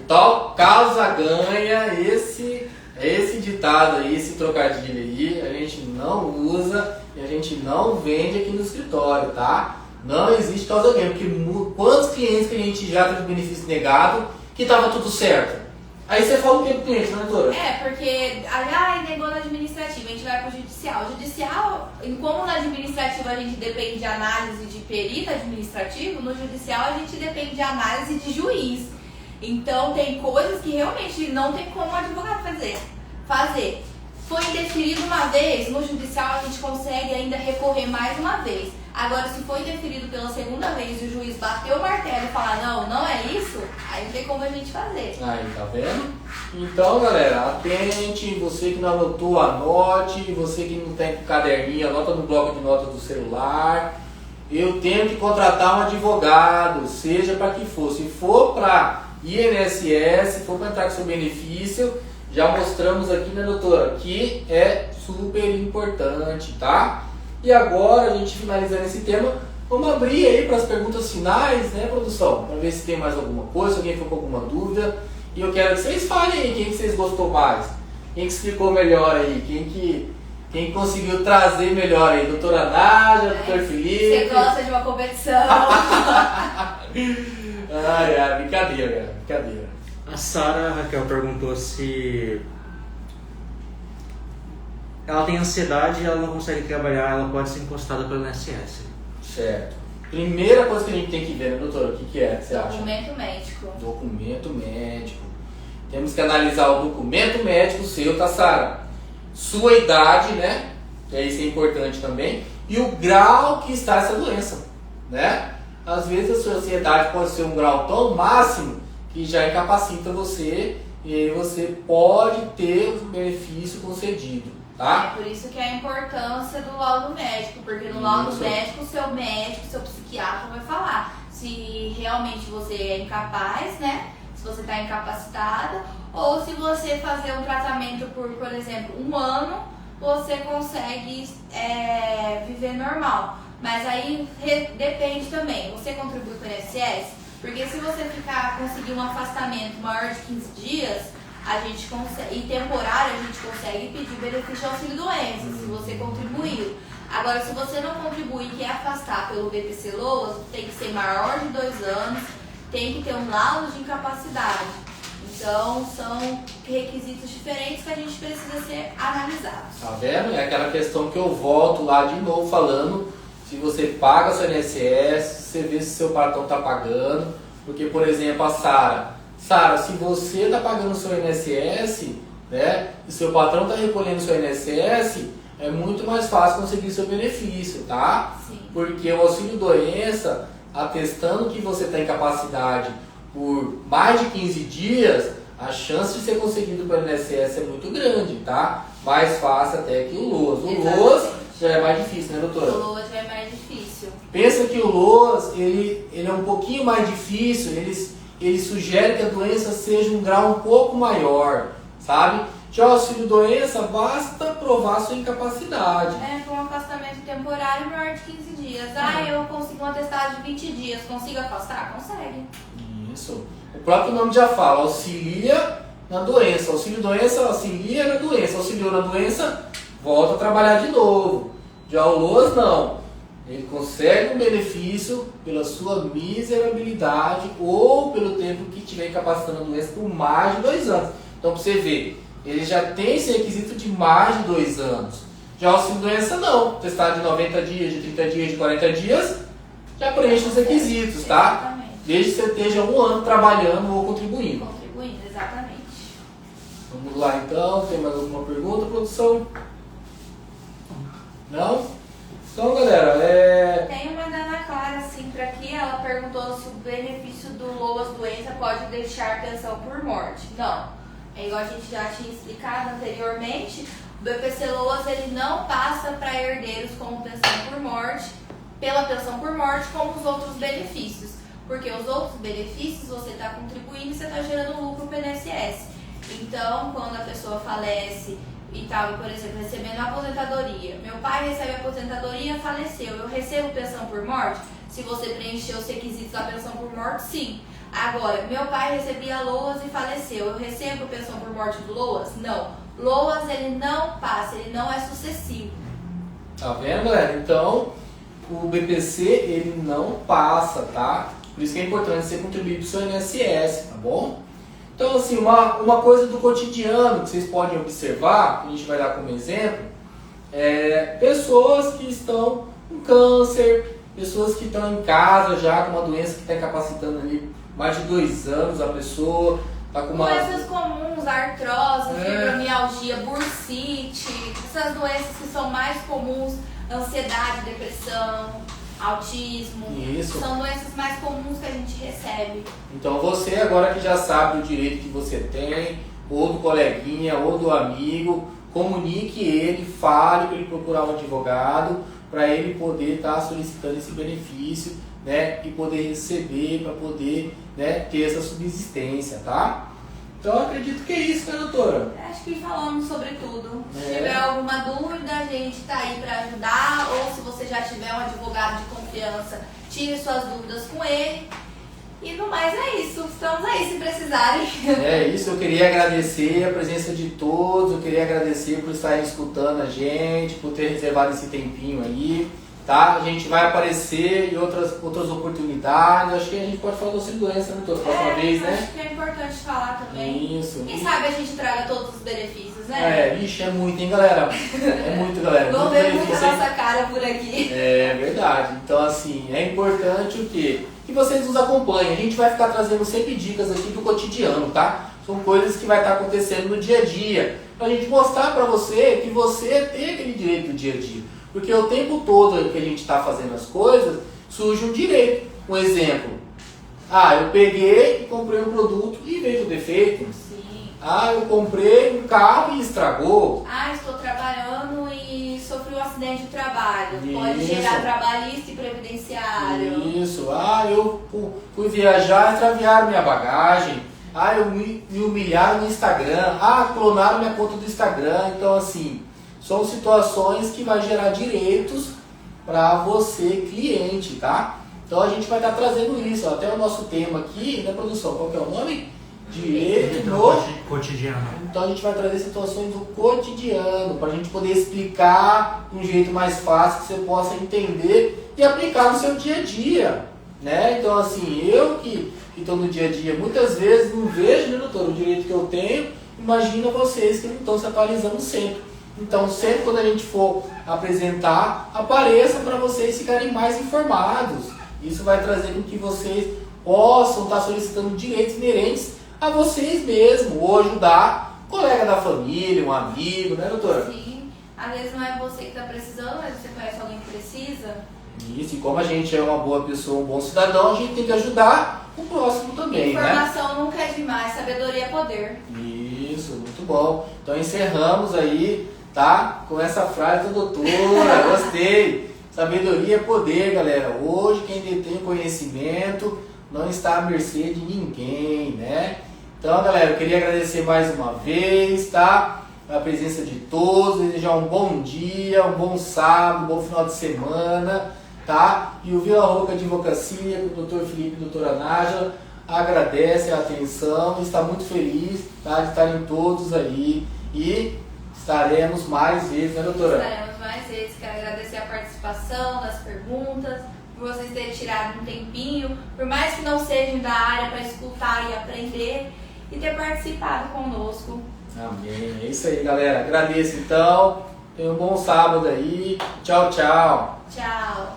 Então, causa ganha, esse ditado aí, esse trocadilho aí, a gente não usa e a gente não vende aqui no escritório, tá? Não existe causa ganha, porque quantos clientes que a gente já teve benefício negado que tava tudo certo? Aí você fala o que pro cliente, né, doutora? Porque, negou no administrativo, a gente vai pro judicial. O judicial, como no administrativo a gente depende de análise de perito administrativo, no judicial a gente depende de análise de juiz. Então tem coisas que realmente não tem como o advogado fazer. Foi indeferido uma vez, no judicial a gente consegue ainda recorrer mais uma vez. Agora, se foi indeferido pela segunda vez e o juiz bateu o martelo e falar não é isso, aí não tem como a gente fazer. Aí, tá vendo? Então, galera, atente, você que não anotou, anote, você que não tem caderninho, anota no bloco de notas do celular. Eu tenho que contratar um advogado, seja para que for. Se for para INSS, se for para entrar com seu benefício, já mostramos aqui, né, doutora, que é super importante, tá? E agora, a gente finalizando esse tema, Vamos abrir aí para as perguntas finais, né, produção? Para ver se tem mais alguma coisa, se alguém ficou com alguma dúvida. E eu quero que vocês falem aí quem que vocês gostou mais, quem que explicou melhor aí, quem conseguiu trazer melhor aí, doutora Nádia, doutor Felipe. Você gosta de uma competição. Ai, brincadeira, brincadeira. A Sara Raquel perguntou se ela tem ansiedade e ela não consegue trabalhar, ela pode ser encostada pelo INSS. Certo. Primeira coisa que a gente tem que ver, né, doutora? O que é? Você acha? Documento médico. Documento médico. Temos que analisar o documento médico seu, tá, Sara? Sua idade, né? Isso é importante também. E o grau que está essa doença, né? Às vezes a sua ansiedade pode ser um grau tão máximo que já incapacita você e aí você pode ter o benefício concedido, tá? É por isso que é a importância do laudo médico, porque no laudo médico, seu psiquiatra vai falar se realmente você é incapaz, né? Se você está incapacitada, ou se você fazer um tratamento por exemplo, 1 ano, você consegue viver normal. Mas aí depende também, você contribui para o INSS? Porque se você conseguir um afastamento maior de 15 dias, a gente consegue, e temporário, a gente consegue pedir benefício de auxílio-doença, se você contribuiu. Agora, se você não contribui e quer afastar pelo BPC Loas, tem que ser maior de 2 anos, tem que ter um laudo de incapacidade. Então, são requisitos diferentes que a gente precisa ser analisados. Tá vendo? É aquela questão que eu volto lá de novo falando, se você paga seu INSS, você vê se seu patrão está pagando, porque, por exemplo, a Sara, se você está pagando o seu INSS, né, e seu patrão está recolhendo o seu INSS, é muito mais fácil conseguir seu benefício, tá? Sim. Porque o auxílio-doença, atestando que você está em capacidade por mais de 15 dias, a chance de ser conseguido pelo INSS é muito grande, tá? Mais fácil até que o LOAS. O LOAS já é mais difícil, né, doutora? O LOAS já é mais difícil. Pensa que o LOAS, ele é um pouquinho mais difícil, ele sugere que a doença seja um grau um pouco maior, sabe? Já o auxílio-doença, basta provar sua incapacidade. Com um afastamento temporário maior de 15 dias. Eu consigo um atestado de 20 dias, consigo afastar? Consegue. Isso. O próprio nome já fala, auxilia na doença. Auxílio-doença auxilia na doença. Auxiliou na doença, volta a trabalhar de novo. Já o LOAS não. Ele consegue um benefício pela sua miserabilidade ou pelo tempo que tiver incapacitando a doença por mais de 2 anos. Então, para você ver, ele já tem esse requisito de mais de 2 anos. Já o auxílio-doença não. Testado de 90 dias, de 30 dias, de 40 dias, já preenche os requisitos, tá? Exatamente. Desde que você esteja 1 ano trabalhando ou contribuindo. Contribuindo, exatamente. Vamos lá então, tem mais alguma pergunta, produção? Não? Então, galera, Tem uma da Ana Clara, assim, pra aqui, ela perguntou se o benefício do LOAS doença pode deixar pensão por morte. Não. É igual a gente já tinha explicado anteriormente, o BPC LOAS ele não passa para herdeiros como pensão por morte, pela pensão por morte, como os outros benefícios. Porque os outros benefícios você está contribuindo e você está gerando lucro para o INSS. Então, quando a pessoa falece e estava, por exemplo, recebendo aposentadoria, meu pai recebe aposentadoria, faleceu, eu recebo pensão por morte? Se você preencher os requisitos da pensão por morte, sim. Agora, meu pai recebia LOAS e faleceu, eu recebo pensão por morte do LOAS? Não. LOAS ele não passa, ele não é sucessivo. tá vendo, galera? Então, o BPC ele não passa, tá? Por isso que é importante você contribuir para o seu INSS, tá bom? Então, assim, uma coisa do cotidiano que vocês podem observar, que a gente vai dar como exemplo, é pessoas que estão com câncer, pessoas que estão em casa já com uma doença que está incapacitando ali mais de 2 anos a pessoa, está com uma... Doenças comuns, artrose, fibromialgia, bursite, essas doenças que são mais comuns, ansiedade, depressão, autismo, Isso. são doenças mais comuns que a gente recebe. Então você agora que já sabe o direito que você tem, ou do coleguinha, ou do amigo, comunique ele, fale para ele procurar um advogado, para ele poder estar solicitando esse benefício, né, e poder receber, para poder, né, ter essa subsistência, tá? Então eu acredito que é isso, né, doutora? Acho que falamos sobre tudo. Se É. tiver alguma dúvida, a gente tá aí para ajudar. Ou se você já tiver um advogado de confiança, tire suas dúvidas com ele. E no mais é isso. Estamos aí se precisarem. É isso, eu queria agradecer a presença de todos, eu queria agradecer por estarem escutando a gente, por ter reservado esse tempinho aí, tá? A gente vai aparecer em outras oportunidades, acho que a gente pode falar do auxílio doença, né, doutora? Próxima vez, né? Acho que é importante falar também. Isso. Quem sabe a gente traga todos os benefícios, né? É, vixe, é muito, hein, galera? É muito, galera. Vou Muito ver muito a benefício, hein? nossa cara por aqui. É verdade. Então, assim, é importante o quê? Que vocês nos acompanhem. A gente vai ficar trazendo sempre dicas aqui do cotidiano, tá? São coisas que vai estar acontecendo no dia a dia. Pra gente mostrar pra você que você tem aquele direito do dia a dia. Porque o tempo todo que a gente está fazendo as coisas, surge um direito. Um exemplo. Eu peguei e comprei um produto e veio com defeito. Sim. Eu comprei um carro e estragou. Estou trabalhando e sofri um acidente de trabalho. Pode Isso. gerar trabalhista e previdenciário. Isso. Eu fui viajar e extraviaram minha bagagem. Eu me humilharam no Instagram. Clonaram minha conta do Instagram. Então, assim, são situações que vai gerar direitos para você, cliente, tá? Então, a gente vai estar trazendo isso. Até o nosso tema aqui, né, produção? Qual que é o nome? Direito no cotidiano. Então a gente vai trazer situações do cotidiano para a gente poder explicar de um jeito mais fácil que você possa entender e aplicar no seu dia a dia, né? Então assim, eu que estou no dia a dia muitas vezes não vejo, né, doutor, o direito que eu tenho, imagina vocês que não estão se atualizando sempre. Então sempre quando a gente for apresentar, apareça para vocês ficarem mais informados. Isso vai trazer com que vocês possam estar solicitando direitos inerentes a vocês mesmos, ou ajudar um colega da família, um amigo, né, doutora? Sim, às vezes não é você que está precisando, mas você conhece alguém que precisa. Isso, e como a gente é uma boa pessoa, um bom cidadão, a gente tem que ajudar o próximo também, né? Informação nunca é demais, sabedoria é poder. Isso, muito bom. Então encerramos aí, tá? Com essa frase da doutora, gostei. Sabedoria é poder, galera. Hoje quem detém conhecimento não está à mercê de ninguém, né? Então, galera, eu queria agradecer mais uma vez, tá? A presença de todos, desejar um bom dia, um bom sábado, um bom final de semana, tá? E o Vila Roca Advocacia, com o Dr. Felipe e a doutora Nájila, agradece a atenção, está muito feliz, tá? De estarem todos aí e estaremos mais vezes, né, doutora? Estaremos mais vezes. Quero agradecer a participação, das perguntas, por vocês terem tirado um tempinho, por mais que não sejam da área, para escutar e aprender e ter participado conosco. Amém. É isso aí, galera. Agradeço então. Tenham um bom sábado aí. Tchau, tchau. Tchau.